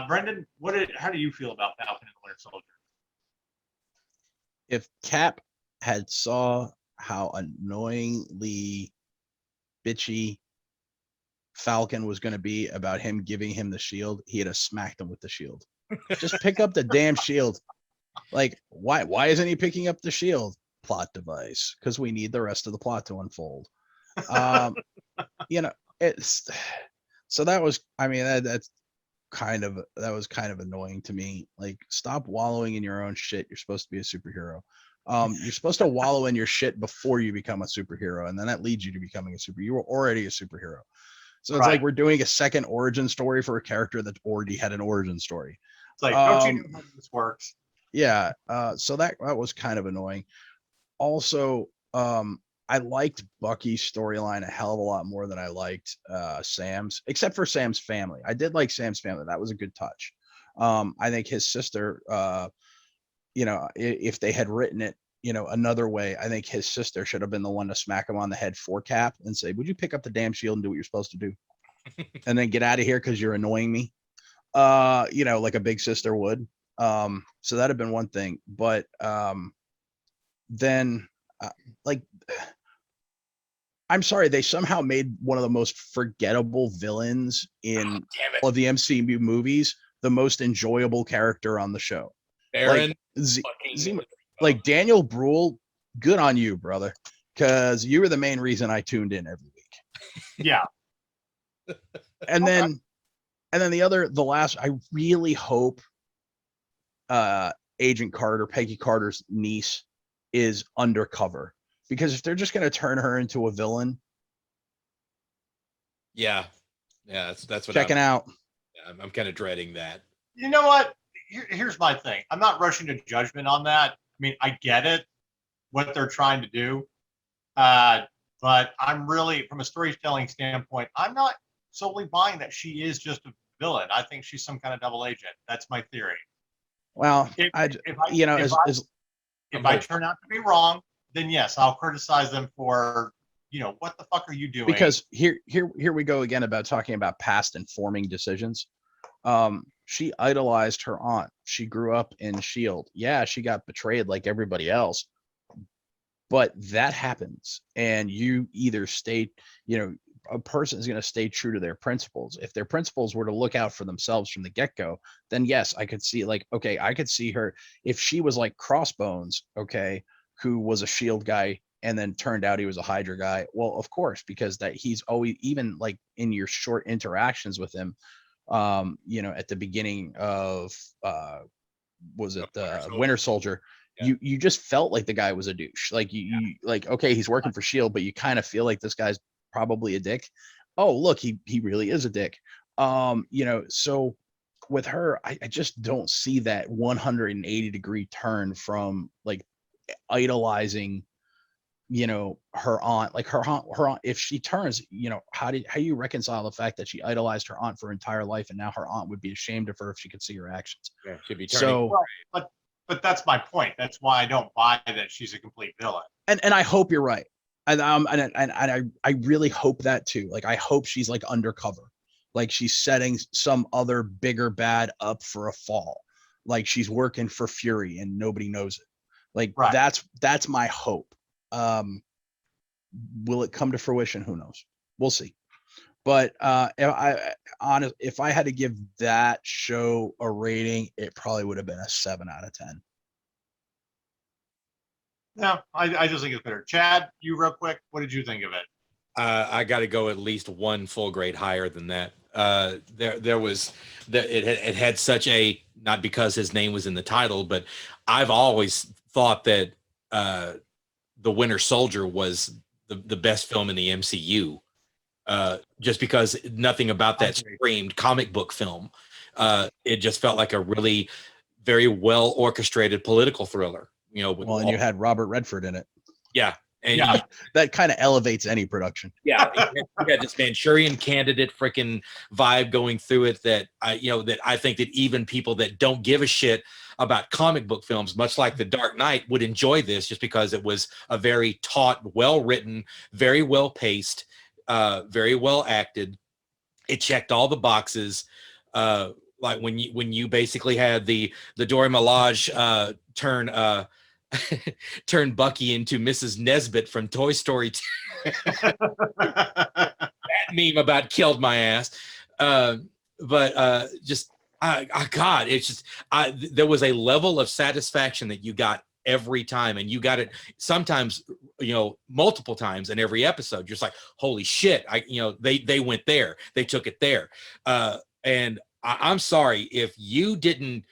Brendan, how do you feel about Falcon and the Winter Soldier? If Cap had saw how annoyingly bitchy Falcon was going to be about him giving him the shield, he'd have smacked him with the shield. Just pick up the damn shield. Like, why isn't he picking up the shield? Plot device, because we need the rest of the plot to unfold. It's so that was, that was kind of annoying to me. Like, stop wallowing in your own shit. You're supposed to be a superhero. You're supposed to wallow in your shit before you become a superhero, and then that leads you to becoming a superhero. You were already a superhero. So it's like we're doing a second origin story for a character that already had an origin story. It's like, don't you know how this works? Yeah. So that was kind of annoying. Also, I liked Bucky's storyline a hell of a lot more than I liked Sam's, except for Sam's family. I did like Sam's family. That was a good touch. I think his sister, if they had written it, another way, I think his sister should have been the one to smack him on the head for Cap and say, would you pick up the damn shield and do what you're supposed to do? And then get out of here because you're annoying me. Like a big sister would. So that'd have been one thing. But then I'm sorry, they somehow made one of the most forgettable villains in all of the MCU movies the most enjoyable character on the show. Baron, like Daniel Bruhl, good on you, brother, because you were the main reason I tuned in every week. Yeah. And then the last, I really hope Agent Carter, Peggy Carter's niece, is undercover, because if they're just going to turn her into a villain, that's what checking out. I'm kind of dreading that. You know what? Here's my thing. I'm not rushing to judgment on that. I get it, what they're trying to do, but I'm really, from a storytelling standpoint, I'm not solely buying that she is just a villain. I think she's some kind of double agent. That's my theory. Well, if I turn out to be wrong, then yes, I'll criticize them for, what the fuck are you doing? Because here we go again about talking about past informing decisions. She idolized her aunt. She grew up in S.H.I.E.L.D. Yeah, she got betrayed like everybody else, but that happens. And you either stay, a person is going to stay true to their principles. If their principles were to look out for themselves from the get-go, then yes, I could see I could see her if she was like Crossbones, who was a S.H.I.E.L.D. guy and then turned out he was a Hydra guy. Well, of course, because that he's always, even like in your short interactions with him, at the beginning of was it the Winter Soldier, you just felt like the guy was a douche. Like you okay, he's working for S.H.I.E.L.D., but you kind of feel like this guy's probably a dick. Oh, look, he really is a dick. So with her, I just don't see that 180-degree turn from like idolizing her aunt. Like her aunt, if she turns, how do you reconcile the fact that she idolized her aunt for her entire life, and now her aunt would be ashamed of her if she could see her actions? Yeah, she'd be turning. So, but that's my point. That's why I don't buy that she's a complete villain. And I hope you're right. I really hope that too. Like I hope she's like undercover, like she's setting some other bigger bad up for a fall, like she's working for Fury and nobody knows it. Like Right. that's my hope. Will it come to fruition? Who knows? We'll see. But if I had to give that show a rating, it probably would have been a 7 out of 10. No, I just think it's better. Chad, you real quick, what did you think of it? I got to go at least one full grade higher than that. It had such a, not because his name was in the title, but I've always thought that The Winter Soldier was the best film in the MCU. Just because nothing about that screamed comic book film. It just felt like a really very well orchestrated political thriller. Well, and you had Robert Redford in it. Yeah. And Yeah. That kind of elevates any production. Yeah, you got this Manchurian Candidate freaking vibe going through it that I think that even people that don't give a shit about comic book films, much like The Dark Knight, would enjoy this just because it was a very taut, well written, very well paced, very well acted. It checked all the boxes. Like when you basically had the Dora Milaje turn Bucky into Mrs. Nesbit from Toy Story 2. That meme about killed my ass. God, it's just there was a level of satisfaction that you got every time, and you got it sometimes, multiple times in every episode. You're just like, holy shit, they went there, they took it there. And I'm sorry if you didn't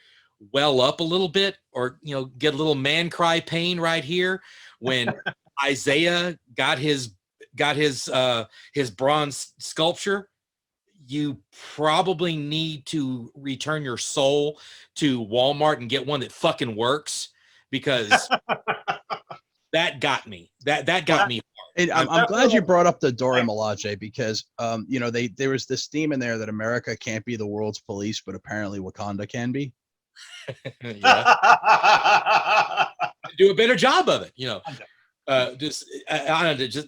well up a little bit, or get a little man cry pain right here when Isaiah got his bronze sculpture. You probably need to return your soul to Walmart and get one that fucking works, because that got me. That got me hard. And I'm glad you brought up the Dora Milaje, because there was this theme in there that America can't be the world's police, but apparently Wakanda can be. Yeah. Do a better job of it,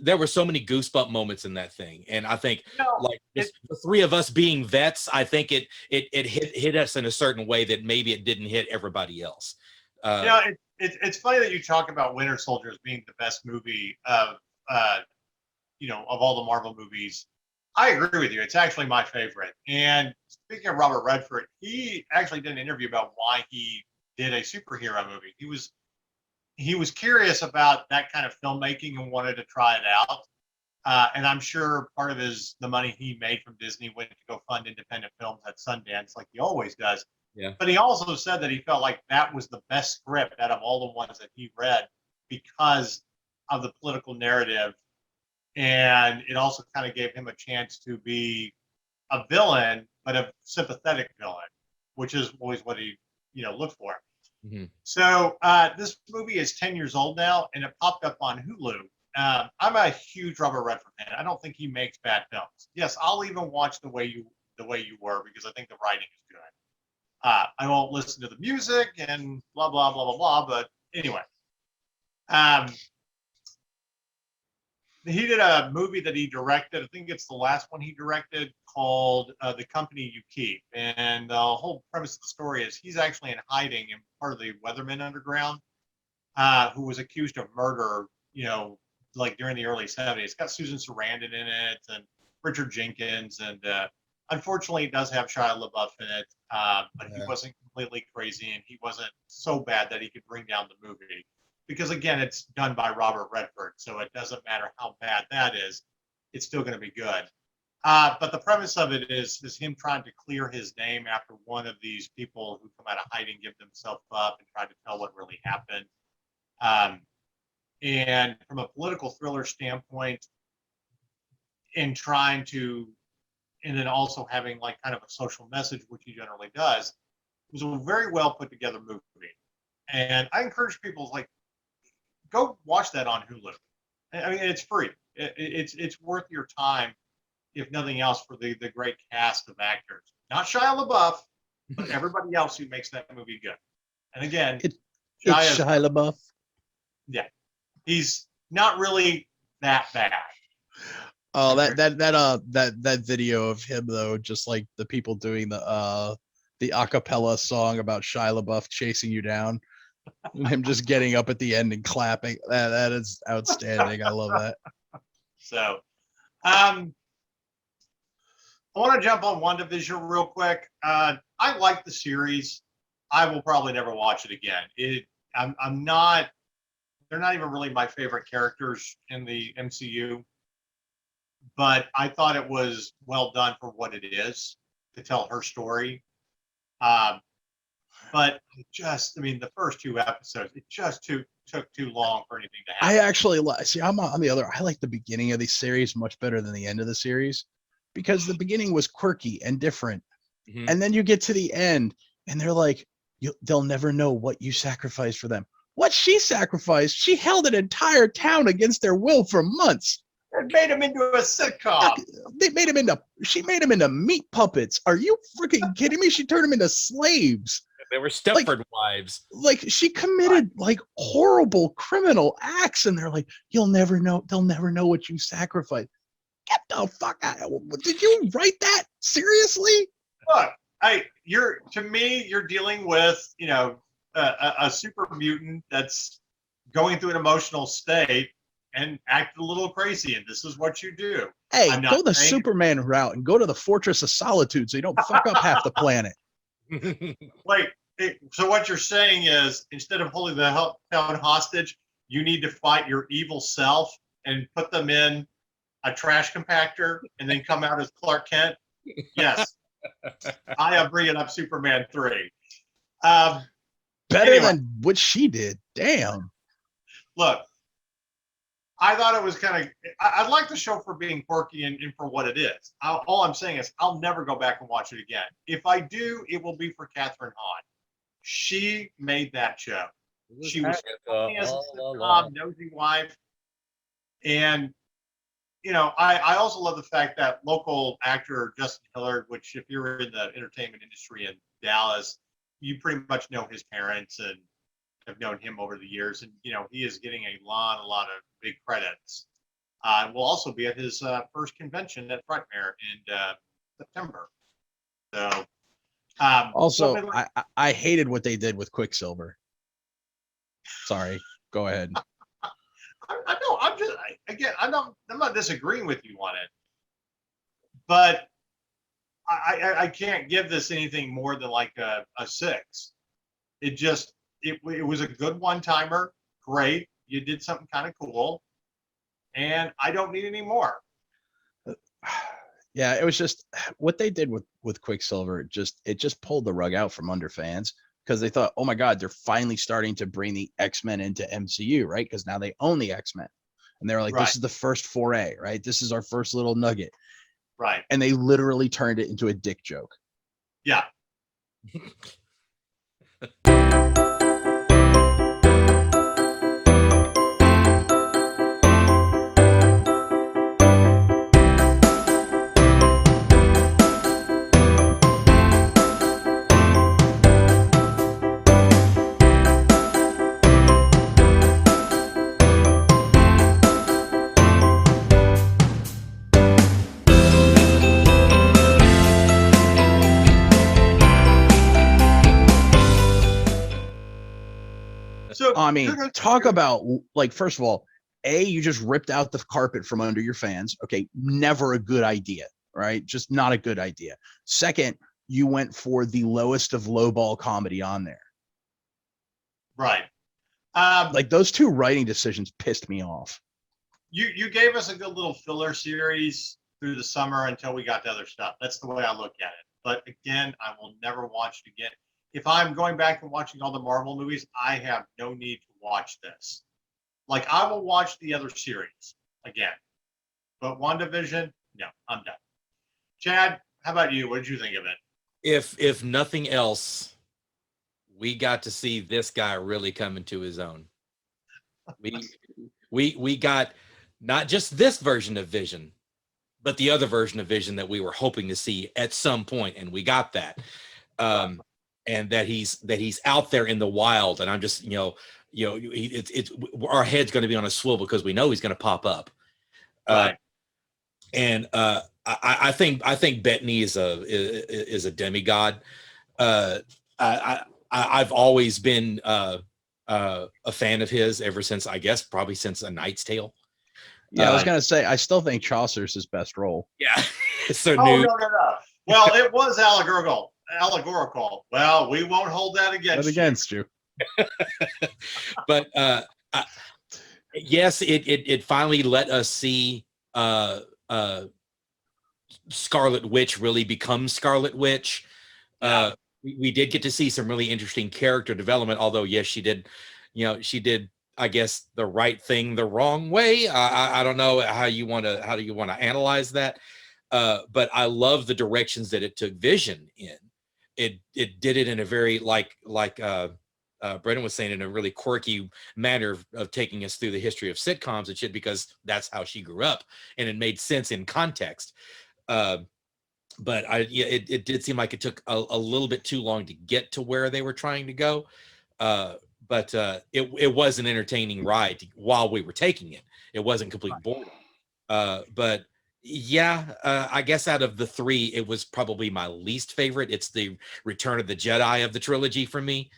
there were so many goosebump moments in that thing, and I think the three of us being vets, I think it hit us in a certain way that maybe it didn't hit everybody else. It's funny that you talk about Winter Soldier as being the best movie of all the Marvel movies. I agree with you. It's actually my favorite. And speaking of Robert Redford, he actually did an interview about why he did a superhero movie. He was curious about that kind of filmmaking and wanted to try it out. And I'm sure part of the money he made from Disney went to go fund independent films at Sundance, like he always does. Yeah. But he also said that he felt like that was the best script out of all the ones that he read because of the political narrative. And it also kind of gave him a chance to be a villain, but a sympathetic villain, which is always what he, looked for. Mm-hmm. So this movie is 10 years old now, and it popped up on Hulu. I'm a huge Robert Redford fan. I don't think he makes bad films. Yes, I'll even watch The Way You Were, because I think the writing is good. I won't listen to the music and blah blah blah blah blah. But anyway, he did a movie that he directed. I think it's the last one he directed, called The Company You Keep. And the whole premise of the story is he's actually in hiding in part of the Weathermen Underground, who was accused of murder, like during the early 70s. It's got Susan Sarandon in it and Richard Jenkins. And unfortunately, it does have Shia LaBeouf in it. But he wasn't completely crazy, and he wasn't so bad that he could bring down the movie. Because again, it's done by Robert Redford, so it doesn't matter how bad that is, it's still going to be good. But the premise of it is him trying to clear his name after one of these people who come out of hiding give themselves up and try to tell what really happened. And from a political thriller standpoint, and then also having like kind of a social message, which he generally does, it was a very well put together movie. And I encourage people, like, go watch that on Hulu. I mean, it's free. It's worth your time, if nothing else, for the great cast of actors. Not Shia LaBeouf, but everybody else who makes that movie good. And again, it's Shia LaBeouf. Yeah, he's not really that bad. Oh, that video of him though, just like the people doing the acapella song about Shia LaBeouf chasing you down, and him just getting up at the end and clapping. That is outstanding. I love that. So, I want to jump on WandaVision real quick. I like the series. I will probably never watch it again. I'm not. They're not even really my favorite characters in the MCU, but I thought it was well done for what it is to tell her story. But I mean, the first 2 episodes, it just took too long for anything to happen. I actually see. I'm on the other. I like the beginning of the series much better than the end of the series because the beginning was quirky and different, and then you get to the end, and they're like, they'll never know what you sacrificed for them. What she sacrificed? She held an entire town against their will for months. It made him into a sitcom. She made him into meat puppets. Are you freaking kidding me? She turned him into slaves. They were Stepford wives. Like she committed like horrible criminal acts, and they're like, you'll never know. They'll never know what you sacrificed. Get the fuck out! Did you write that seriously? Look, you're dealing with a super mutant that's going through an emotional state and acted a little crazy, and this is what you do. Hey, go the Superman route and go to the Fortress of Solitude so you don't fuck up half the planet. Wait, so what you're saying is instead of holding the town hostage, you need to fight your evil self and put them in a trash compactor and then come out as Clark Kent? Yes. I am bringing up Superman 3. Better than what she did. Damn. Look, I thought it was kind of, I like the show for being quirky and for what it is. All I'm saying is I'll never go back and watch it again. If I do, it will be for Catherine Hahn. She made that show. She was funny as a sitcom, nosy wife. And, I also love the fact that local actor Justin Hillard, which if you're in the entertainment industry in Dallas, you pretty much know his parents and have known him over the years. And, he is getting a lot of big credits. Will also be at his first convention at Frightmare in September. So, also, I hated what they did with Quicksilver. Sorry, go ahead. I'm not disagreeing with you on it, but I can't give this anything more than like a 6. It was a good one-timer. Great. You did something kind of cool, and I don't need any more. Yeah, it was just what they did with Quicksilver. It just pulled the rug out from under fans because they thought, oh my God, they're finally starting to bring the X-Men into MCU, right? Because now they own the X-Men, and they're like, This is the first foray, right? This is our first little nugget, right? And they literally turned it into a dick joke. Yeah. So, I mean, talk about, like, first of all, you just ripped out the carpet from under your fans. Okay, never a good idea, right? Just not a good idea. Second, you went for the lowest of lowball comedy on there. Right. Like, those 2 writing decisions pissed me off. You gave us a good little filler series through the summer until we got to other stuff. That's the way I look at it. But again, I will never watch it again. If I'm going back and watching all the Marvel movies, I have no need to watch this. Like, I will watch the other series again. But WandaVision, no, I'm done. Chad, how about you? What did you think of it? If nothing else, we got to see this guy really come into his own. We got not just this version of Vision, but the other version of Vision that we were hoping to see at some point, and we got that. And that he's out there in the wild, and I'm just it's our head's going to be on a swivel because we know he's going to pop up Uh, and I think Bettany is a demigod. I've always been a fan of his ever since, I guess, probably since A Knight's Tale. Yeah, I was gonna say I still think Chaucer's his best role. Yeah, so Oh, new. no. Well, it was allegorical. Allegorical. Well, we won't hold that against you. But yes, it finally let us see Scarlet Witch really become Scarlet Witch. Yeah. We did get to see some really interesting character development, although yes, she did, she did, I guess, the right thing the wrong way. I don't know how do you want to analyze that, but I love the directions that it took Vision in. It did it in a very like Brendan was saying, in a really quirky manner of taking us through the history of sitcoms and shit, because that's how she grew up and it made sense in context. But it did seem like it took a little bit too long to get to where they were trying to go. But it was an entertaining ride while we were taking it. It wasn't complete boredom. But yeah, I guess out of the three, it was probably my least favorite. It's the Return of the Jedi of the trilogy for me.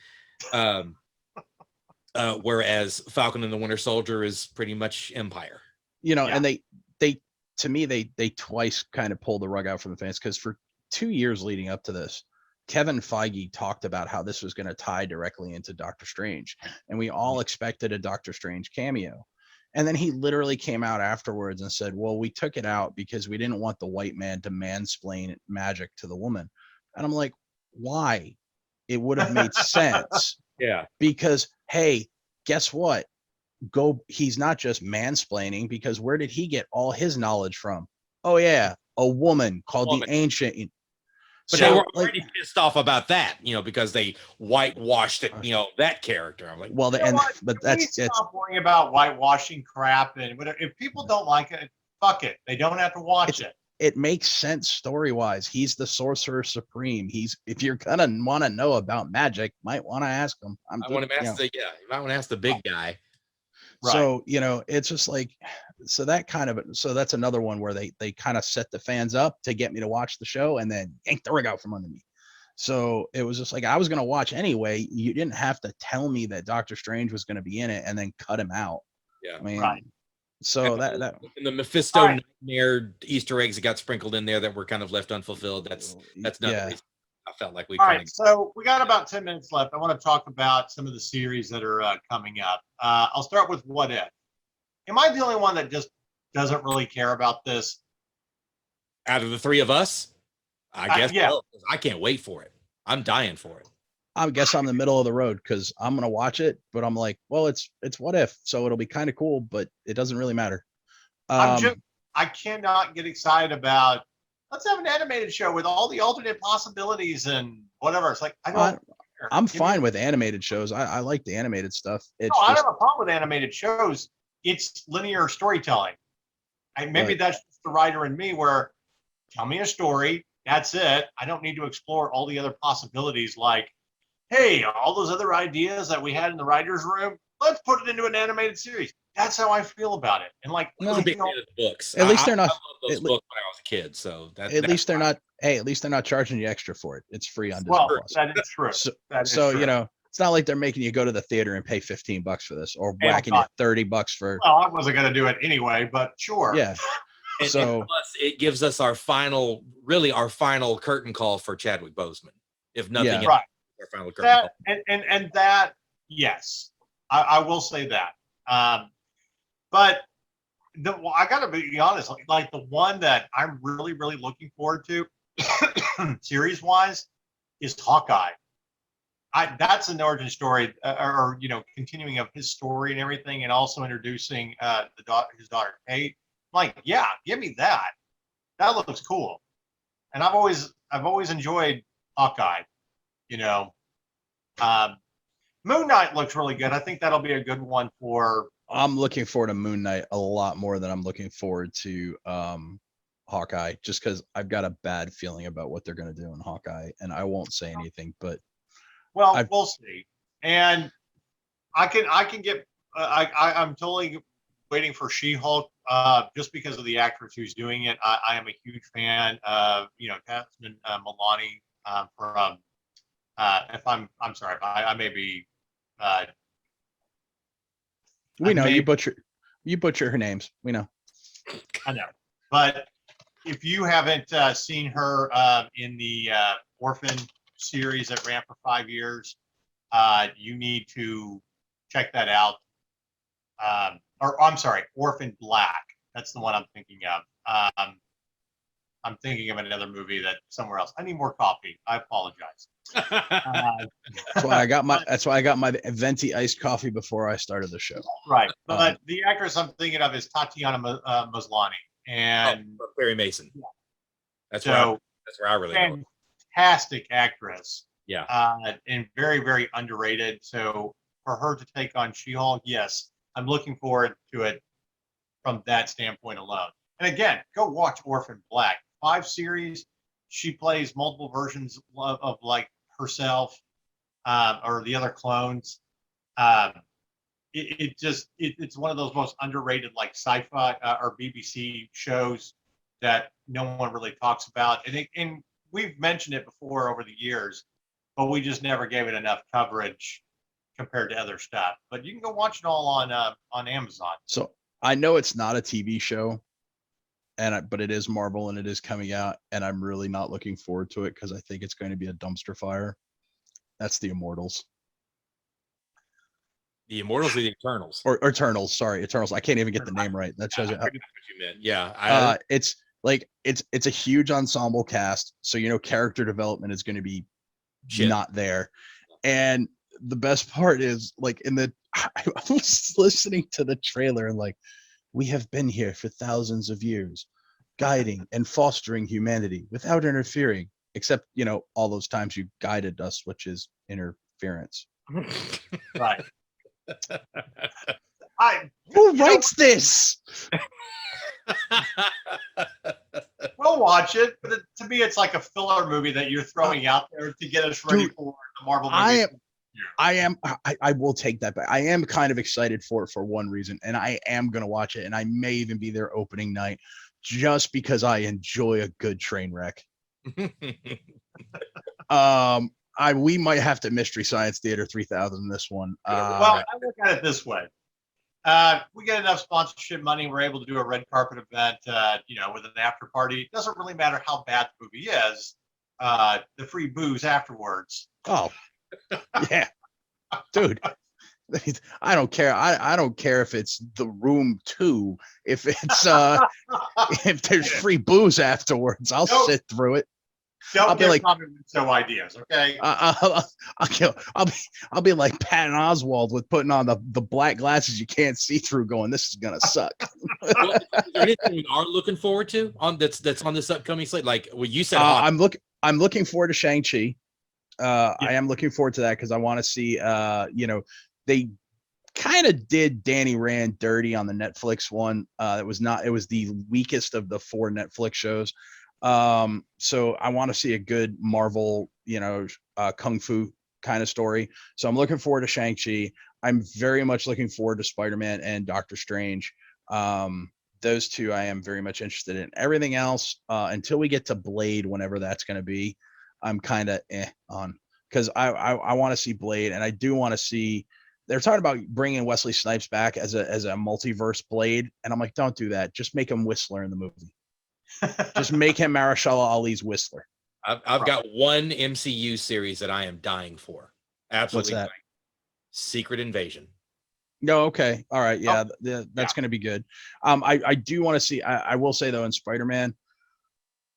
Whereas Falcon and the Winter Soldier is pretty much Empire. And they to me, they twice kind of pulled the rug out from the fans, because for 2 years leading up to this, Kevin Feige talked about how this was going to tie directly into Doctor Strange, and we all expected a Doctor Strange cameo. And then he literally came out afterwards and said, well, we took it out because we didn't want the white man to mansplain magic to the woman. And I'm like, why? It would have made sense. Yeah. Because, hey, guess what? He's not just mansplaining, because where did he get all his knowledge from? Oh yeah, a woman called the Ancient. But they were already pissed off about that, because they whitewashed it, that character. I'm like, well, stop worrying about whitewashing crap, and whatever. If people don't like it, fuck it. They don't have to watch it. It makes sense story-wise. He's the sorcerer supreme. If you're gonna want to know about magic, might want to ask him. You might want to ask the big guy. Right. So, it's just like, so that's another one where they kind of set the fans up to get me to watch the show and then yank the rig out from under me. So it was just like, I was going to watch anyway. You didn't have to tell me that Doctor Strange was going to be in it and then cut him out. Yeah. I mean, right. So and the Mephisto nightmare Easter eggs that got sprinkled in there that were kind of left unfulfilled. That's not the reason I felt like we. All right, so we got about 10 minutes left. I want to talk about some of the series that are coming up. I'll start with What If. Am I the only one that just doesn't really care about this? Out of the three of us, I guess. Yeah. I can't wait for it. I'm dying for it. I guess I'm the middle of the road, because I'm gonna watch it, but I'm like, well, it's What If, so it'll be kind of cool, but it doesn't really matter. I cannot get excited about, let's have an animated show with all the alternate possibilities and whatever. It's like, I'm fine with animated shows. I like the animated stuff. I don't have a problem with animated shows. It's linear storytelling. Maybe that's just the writer in me, where tell me a story. That's it. I don't need to explore all the other possibilities, like, hey, all those other ideas that we had in the writer's room, let's put it into an animated series. That's how I feel about it. And like, I was a big fan of the books. At least they're not. I love those books when I was a kid. So at least they're not. Hey, at least they're not charging you extra for it. It's free on Disney Plus. That is true. So it's not like they're making you go to the theater and pay $15 for this, or whacking you $30 for. Well, I wasn't going to do it anyway, but sure. Yeah. And plus, it gives us our final curtain call for Chadwick Boseman. If nothing else, right. Our final curtain call. And that, yes, I will say that. But I got to be honest, like the one that I'm really, really looking forward to, series-wise, is Hawkeye. That's an origin story, or continuing of his story and everything, and also introducing his daughter Kate. Like, yeah, give me that. That looks cool. And I've always enjoyed Hawkeye. Moon Knight looks really good. I think that'll be a good one for. I'm looking forward to Moon Knight a lot more than I'm looking forward to Hawkeye, just because I've got a bad feeling about what they're going to do in Hawkeye, and I won't say anything, but. Well, we'll see. And I can get. I'm totally waiting for She-Hulk. just because of the actress who's doing it. I am a huge fan of, Jasmine Milani from. If I'm sorry, I may be. We know you butcher her names. We know. I know, but if you haven't seen her in the Orphan series that ran for 5 years, you need to check that out. Or I'm sorry, Orphan Black. That's the one I'm thinking of. I'm thinking of another movie that somewhere else. I need more coffee. I apologize. That's why I got my venti iced coffee before I started the show. Right, but the actress I'm thinking of is Tatiana Maslany, and Barry Mason. Yeah. That's where I really know her. Fantastic actress. Yeah. And very, very underrated. So for her to take on She-Hulk, yes, I'm looking forward to it from that standpoint alone. And again, go watch Orphan Black. 5 series. She plays multiple versions of like herself or the other clones. It's one of those most underrated like sci-fi or BBC shows that no one really talks about. And we've mentioned it before over the years, but we just never gave it enough coverage compared to other stuff. But you can go watch it all on Amazon. So I know it's not a TV show, but it is Marvel and it is coming out, and I'm really not looking forward to it because I think it's going to be a dumpster fire. That's the Immortals. The Immortals or the Eternals? Or Eternals, sorry, Eternals. I can't even get the name right. That shows I it. what you meant. Yeah. It's like it's a huge ensemble cast, so character development is going to be not there. And the best part is like I was listening to the trailer and like, we have been here for thousands of years, guiding and fostering humanity without interfering, except, all those times you guided us, which is interference. Right. Who writes this? We'll watch it, but to me, it's like a filler movie that you're throwing out there to get us ready for the Marvel movie. I will take that back. I am kind of excited for it for one reason, and I am going to watch it, and I may even be there opening night just because I enjoy a good train wreck. We might have to Mystery Science Theater 3000 this one. Well, I look at it this way. We get enough sponsorship money, we're able to do a red carpet event, with an after party. It doesn't really matter how bad the movie is. The free booze afterwards. Oh, yeah, dude. I don't care. I don't care if it's The Room 2. If it's if there's free booze afterwards, I'll sit through it. Don't get like so ideas, okay? I'll be like Patton Oswalt with putting on the black glasses you can't see through, going, this is gonna suck. Well, is there anything you are looking forward to that's on this upcoming slate? Like you said, I'm looking forward to Shang-Chi. I am looking forward to that because I want to see. They kind of did Danny Rand dirty on the Netflix one. It was the weakest of the 4 Netflix shows. So I want to see a good Marvel, kung fu kind of story. So I'm looking forward to Shang-Chi. I'm very much looking forward to Spider-Man and Doctor Strange. Those two I am very much interested in. Everything else, until we get to Blade, whenever that's going to be, I'm kind of on, because I want to see Blade, and I do want to see. They're talking about bringing Wesley Snipes back as a multiverse Blade, and I'm like, don't do that. Just make him Whistler in the movie. Just make him Mahershala Ali's Whistler. I've got one MCU series that I am dying for. Absolutely. What's that? Secret Invasion. No, okay. All right. Yeah, that's going to be good. I do want to see, I will say though, in Spider-Man,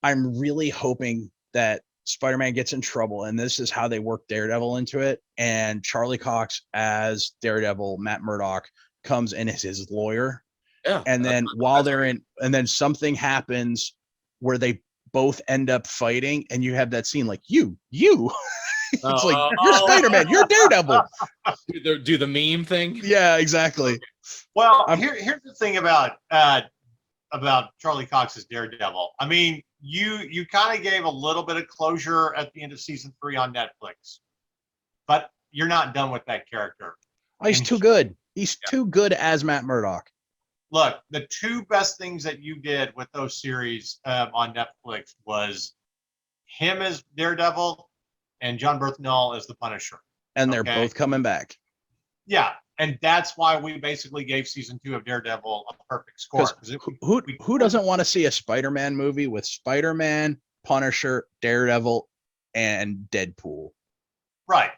I'm really hoping that Spider-Man gets in trouble, and this is how they work Daredevil into it. And Charlie Cox as Daredevil, Matt Murdock, comes in as his lawyer. Yeah. And then and then something happens where they both end up fighting, and you have that scene like you. It's like, you're Spider-Man, you're Daredevil. Do the meme thing. Yeah, exactly. Well, here's the thing about Charlie Cox's Daredevil. I mean, you kind of gave a little bit of closure at the end of season 3 on Netflix, but you're not done with that character. Oh, he's too good. He's too good as Matt Murdock. look, the two best things that you did with those series on Netflix was him as Daredevil and John Bernthal as the Punisher. And they're Okay. both coming back. Yeah, and that's why we basically gave season 2 of Daredevil a perfect score. Because who doesn't want to see a Spider-Man movie with Spider-Man, Punisher, Daredevil, and Deadpool? Right.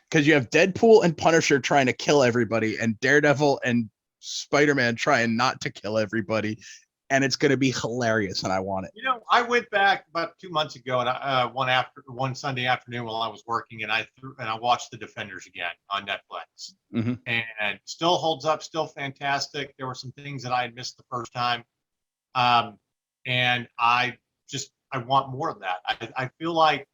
Because you have Deadpool and Punisher trying to kill everybody, and Daredevil and Spider-Man trying not to kill everybody, and it's going to be hilarious, and I want it. You know, I went back about 2 months ago, and one Sunday afternoon while I was working, and I watched The Defenders again on Netflix, Mm-hmm. and still holds up, still fantastic. There were some things that I had missed the first time, and I want more of that. I feel like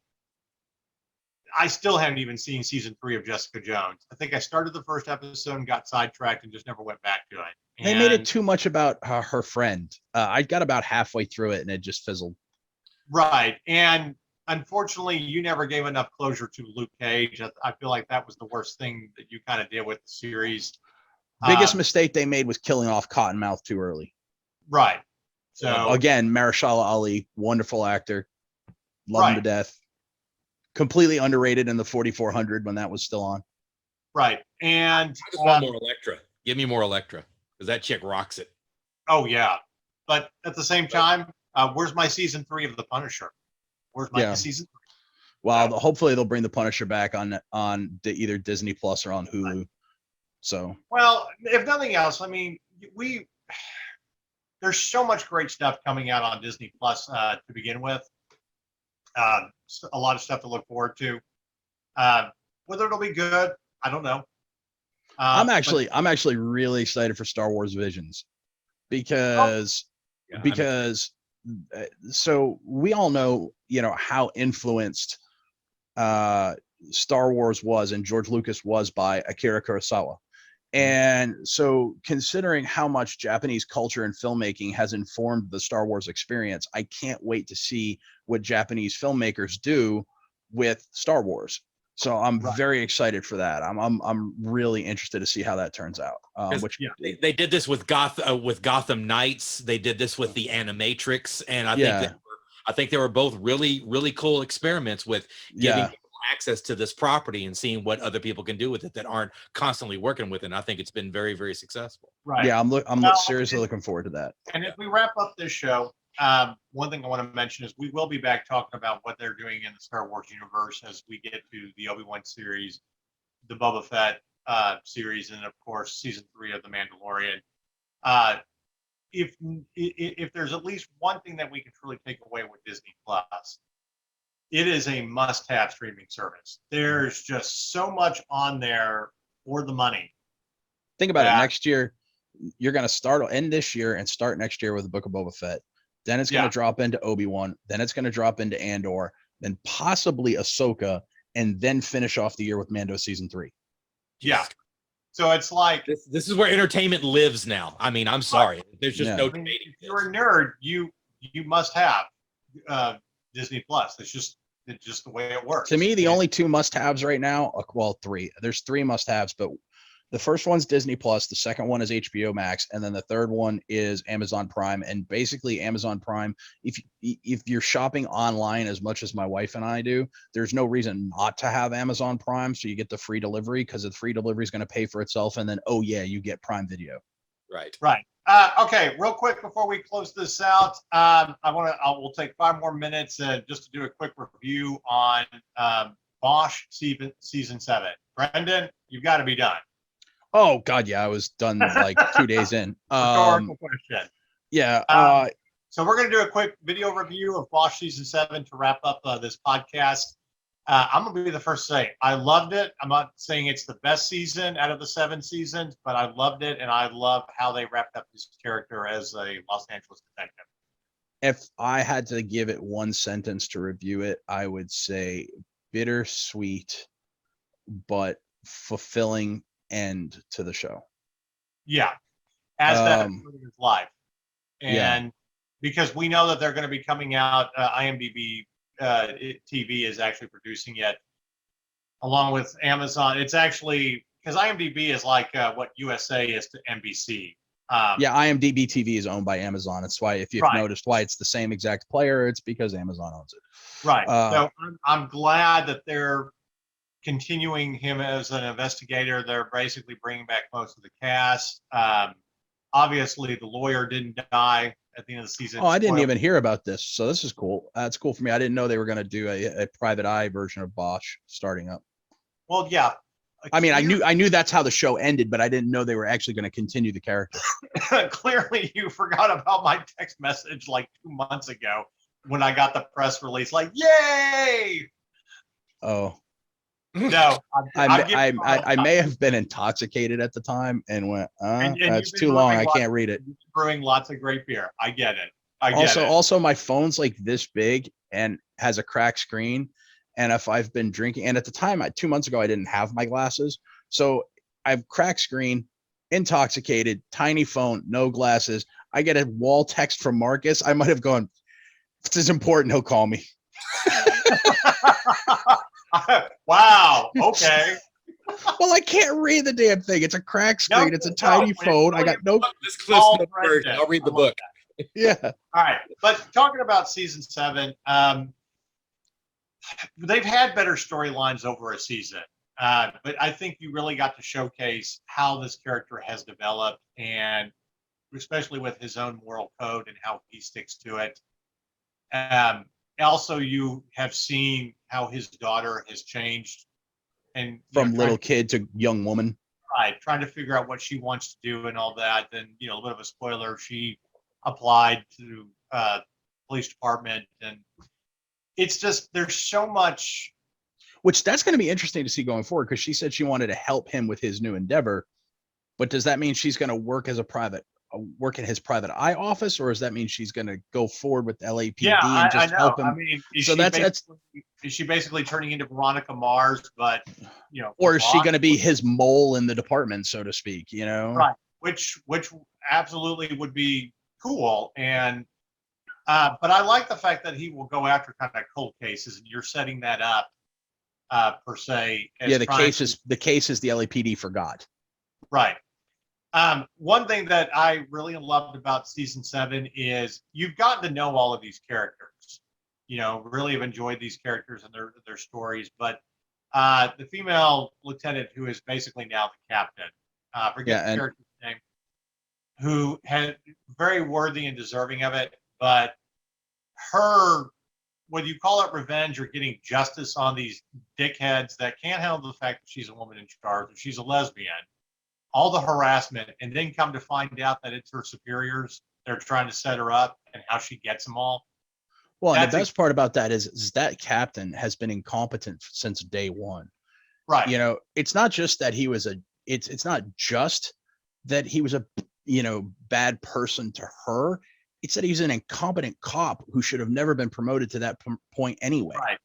I still haven't even seen season 3 of Jessica Jones. I think I started the first episode and got sidetracked and just never went back to it. They made it too much about her friend. I got about halfway through it and it just fizzled. Right. And unfortunately, you never gave enough closure to Luke Cage. I feel like that was the worst thing that you kind of did with the series. Biggest mistake they made was killing off Cottonmouth too early. Right. So again, Mahershala Ali, wonderful actor. Love him to death. Completely underrated in the 4400 when that was still on. Right. And I just want more Elektra. Give me more Elektra because that chick rocks it. Oh, yeah. But at the same time, where's my season 3 of The Punisher? Where's my season 3? Well, hopefully they'll bring The Punisher back on either Disney Plus or on Hulu. So, well, if nothing else, I mean, there's so much great stuff coming out on Disney Plus to begin with. A lot of stuff to look forward to. Whether it'll be good, I don't know. I'm actually really excited for Star Wars Visions because so we all know, how influenced Star Wars was and George Lucas was by Akira Kurosawa. And so considering how much Japanese culture and filmmaking has informed the Star Wars experience, I can't wait to see what Japanese filmmakers do with Star Wars. So I'm very excited for that. I'm really interested to see how that turns out. They did this with Gotham Knights. They did this with the Animatrix, and I think they were both really, really cool experiments with giving people access to this property and seeing what other people can do with it that aren't constantly working with it. And I think it's been very, very successful. Right. Yeah, I'm seriously looking forward to that. And as we wrap up this show, one thing I want to mention is we will be back talking about what they're doing in the Star Wars universe as we get to the Obi-Wan series, the Boba Fett series, and of course season 3 of The Mandalorian. If there's at least one thing that we can truly take away with Disney Plus, it is a must-have streaming service. There's just so much on there for the money. Think about it. Next year, you're going to end this year and start next year with the Book of Boba Fett. Then it's going to drop into Obi-Wan. Then it's going to drop into Andor. Then possibly Ahsoka, and then finish off the year with Mando season 3. Yeah. So it's like this is where entertainment lives now. I mean, I'm sorry. There's just no debating. If you're a nerd, you must have Disney Plus. It's just the way it works. To me, the only 2 must-haves right now, well, 3. There's 3 must-haves, but the first one's Disney Plus, the second one is HBO Max, and then the third one is Amazon Prime. And basically, Amazon Prime, if you're shopping online as much as my wife and I do, there's no reason not to have Amazon Prime. So you get the free delivery because the free delivery is going to pay for itself, and then you get Prime Video. Right. Okay, real quick before we close this out, we'll take 5 more minutes just to do a quick review on Bosch season 7. Brendan, you've got to be done. Oh God, yeah, I was done like 2 days in. Rhetorical question. Yeah. So we're going to do a quick video review of Bosch season 7 to wrap up this podcast. I'm going to be the first to say I loved it. I'm not saying it's the best season out of the 7 seasons, but I loved it, and I love how they wrapped up his character as a Los Angeles detective. If I had to give it one sentence to review it, I would say bittersweet, but fulfilling end to the show. Yeah, as that in his life, and because we know that they're going to be coming out, IMDb TV is actually producing it along with Amazon. It's actually because IMDb is like what USA is to NBC. Yeah, IMDb TV is owned by Amazon. That's why, if you've Right. noticed why it's the same exact player, it's because Amazon owns it. Right. So I'm glad that they're continuing him as an investigator. They're basically bringing back most of the cast. Obviously, the lawyer didn't die at the end of the season. Oh, I didn't even hear about this. So this is cool. That's cool for me. I didn't know they were going to do a private eye version of Bosch starting up. Well, yeah. I mean, I knew that's how the show ended, but I didn't know they were actually going to continue the character. Clearly, you forgot about my text message like 2 months ago when I got the press release. Like, yay! Oh. No, I may have been intoxicated at the time and went, that's too long. I can't read it. Brewing lots of great beer. I get it. Also, my phone's like this big and has a cracked screen. And if I've been drinking, and at the time, 2 months ago, I didn't have my glasses. So I've cracked screen, intoxicated, tiny phone, no glasses. I get a wall text from Marcus. I might have gone, if this is important, he'll call me. Wow. Okay. Well, I can't read the damn thing. It's a cracked screen. It's a tiny phone. I got no. This Cliff's Notes version. I'll read the book. Yeah. All right. But talking about season 7, they've had better storylines over a season. But I think you really got to showcase how this character has developed, and especially with his own moral code and how he sticks to it. Also, you have seen how his daughter has changed, and from little kid to young woman. Right, trying to figure out what she wants to do and all that. And a little bit of a spoiler: she applied to police department, and it's just there's so much. Which that's going to be interesting to see going forward, because she said she wanted to help him with his new endeavor. But does that mean she's going to work as work in his private eye office, or does that mean she's going to go forward with LAPD and just help him? I mean, is she basically turning into Veronica Mars, but or is she going to be his mole in the department, so to speak? Right, which absolutely would be cool. And but I like the fact that he will go after kind of cold cases, and you're setting that up per se. Yeah, the case is the LAPD forgot. Right. One thing that I really loved about season 7 is you've gotten to know all of these characters. Really have enjoyed these characters and their stories. But the female lieutenant, who is basically now the captain, forget the character's name, who had very worthy and deserving of it. But her, whether you call it revenge or getting justice on these dickheads that can't handle the fact that she's a woman in charge, that she's a lesbian, all the harassment, and then come to find out that it's her superiors that are trying to set her up, and how she gets them all. Well, and the best part about that is that captain has been incompetent since day one. Right. It's not just that he was it's not just that he was a bad person to her. It's that he's an incompetent cop who should have never been promoted to that point anyway. Right.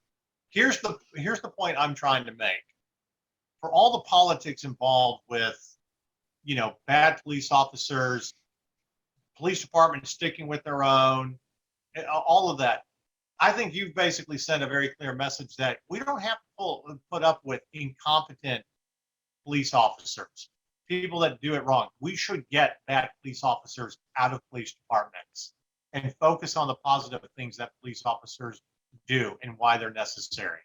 Here's the point I'm trying to make. For all the politics involved with bad police officers, police department sticking with their own, all of that, I think you've basically sent a very clear message that we don't have to put up with incompetent police officers, people that do it wrong. We should get bad police officers out of police departments and focus on the positive things that police officers do and why they're necessary.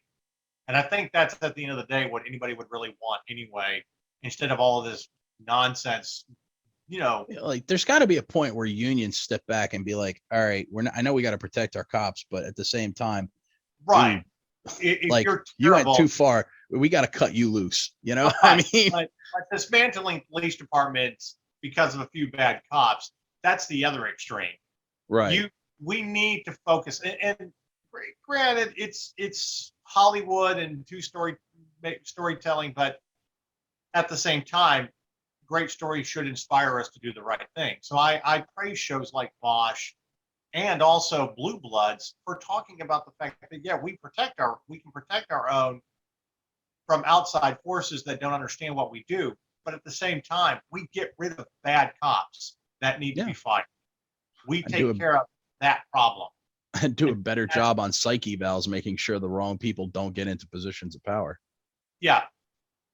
And I think that's, at the end of the day, what anybody would really want anyway, instead of all of this nonsense. Like, there's got to be a point where unions step back and be like, all right, I know we got to protect our cops, but at the same time, right, like, you went too far, we got to cut you loose. Right. I mean, but dismantling police departments because of a few bad cops, that's the other extreme. Right. We need to focus, and granted, it's Hollywood and storytelling, but at the same time, great stories should inspire us to do the right thing. So I praise shows like Bosch and also Blue Bloods for talking about the fact that we can protect our own from outside forces that don't understand what we do, but at the same time, we get rid of bad cops that need to be fired. We take care of that problem. And do a better job on psyche valves, making sure the wrong people don't get into positions of power. Yeah,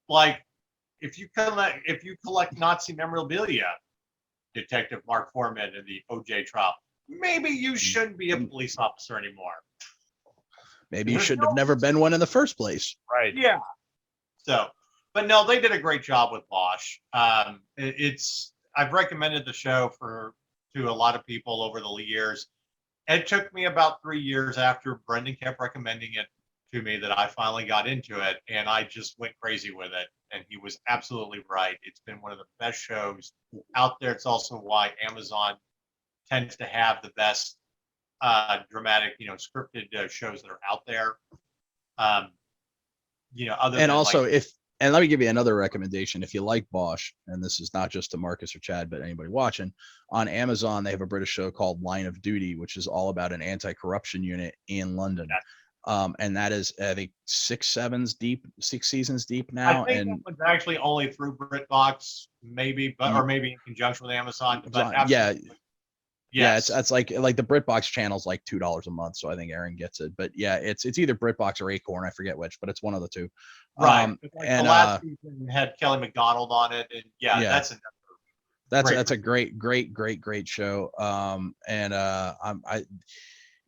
like if you collect Nazi memorabilia, Detective Mark Foreman in the OJ trial. Maybe you shouldn't be a police officer anymore. Maybe you should have never been one in the first place. Right. Yeah. So, but no, they did a great job with Bosch. I've recommended the show to a lot of people over the years. It took me about 3 years after Brendan kept recommending it to me that I finally got into it, and I just went crazy with it. And he was absolutely right. It's been one of the best shows out there. It's also why Amazon tends to have the best dramatic, scripted shows that are out there. Other And than also, like, and let me give you another recommendation. If you like Bosch, and this is not just to Marcus or Chad, but anybody watching, on Amazon, they have a British show called Line of Duty, which is all about an anti-corruption unit in London. And that is, I think, 6 seasons deep now. I think And that one's actually only through BritBox, maybe, or maybe in conjunction with Amazon. But absolutely. Yeah, Yes. it's like the BritBox channel's like $2 a month, so I think Aaron gets it. But yeah, it's either BritBox or Acorn, I forget which, but it's one of the two. Right. And the last season had Kelly McDonald on it, and Yeah. That's a great great show.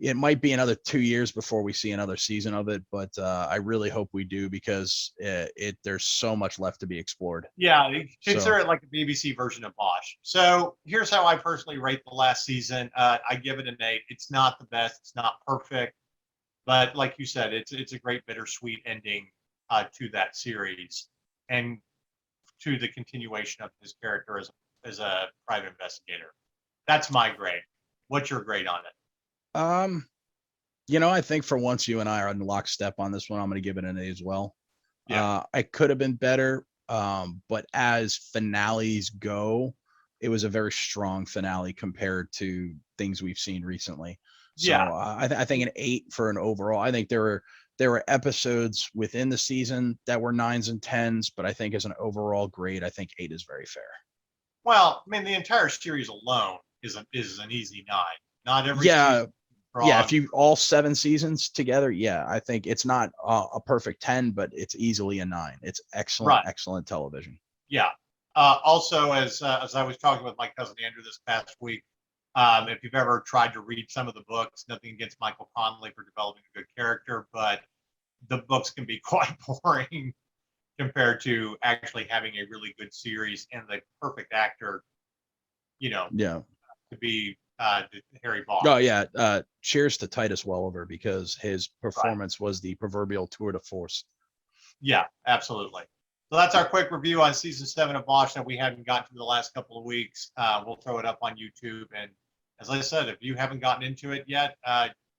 It might be another 2 years before we see another season of it, but I really hope we do, because there's so much left to be explored. Yeah, consider it like a BBC version of Bosch. So here's how I personally rate the last season. I give it an 8. It's not the best. It's not perfect, but like you said, it's a great bittersweet ending to that series and to the continuation of his character as a private investigator. That's my grade. What's your grade on it? I think for once you and I are on lockstep on this one, I'm going to give it an A as well. Yeah. I could have been better, but as finales go, it was a very strong finale compared to things we've seen recently. So Yeah. I think an 8 for an overall. I think there were episodes within the season that were 9s and 10s, but I think as an overall grade, I think 8 is very fair. Well, I mean, the entire series alone is an easy 9. Not every Yeah. season. Yeah, if you all 7 seasons together, yeah, I think it's not a perfect 10, but it's easily a 9. It's excellent television. Yeah. Also, as I was talking with my cousin Andrew this past week, if you've ever tried to read some of the books, nothing against Michael Connelly for developing a good character, but the books can be quite boring compared to actually having a really good series and the perfect actor, Yeah. to be Harry Bosch. Oh yeah. Cheers to Titus Welliver, because his performance was the proverbial tour de force. Yeah, absolutely. So that's our quick review on season 7 of Bosch that we haven't gotten to the last couple of weeks. We'll throw it up on YouTube. And as I said, if you haven't gotten into it yet,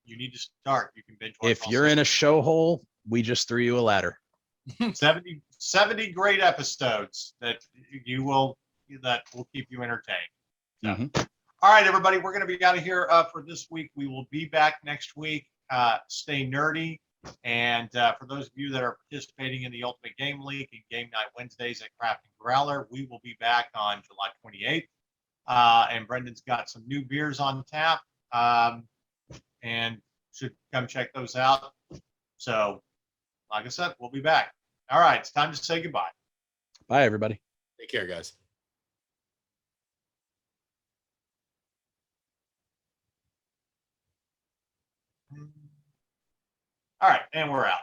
you need to start. You can binge watch. If you're in a show hole, we just threw you a ladder. 70 great episodes that will keep you entertained. So. Mm-hmm. All right, everybody, we're going to be out of here for this week. We will be back next week. Stay nerdy. And for those of you that are participating in the Ultimate Game League and Game Night Wednesdays at Craft and Growler, we will be back on July 28th. And Brendan's got some new beers on tap, and should come check those out. So, like I said, we'll be back. All right, it's time to say goodbye. Bye, everybody. Take care, guys. All right, and we're out.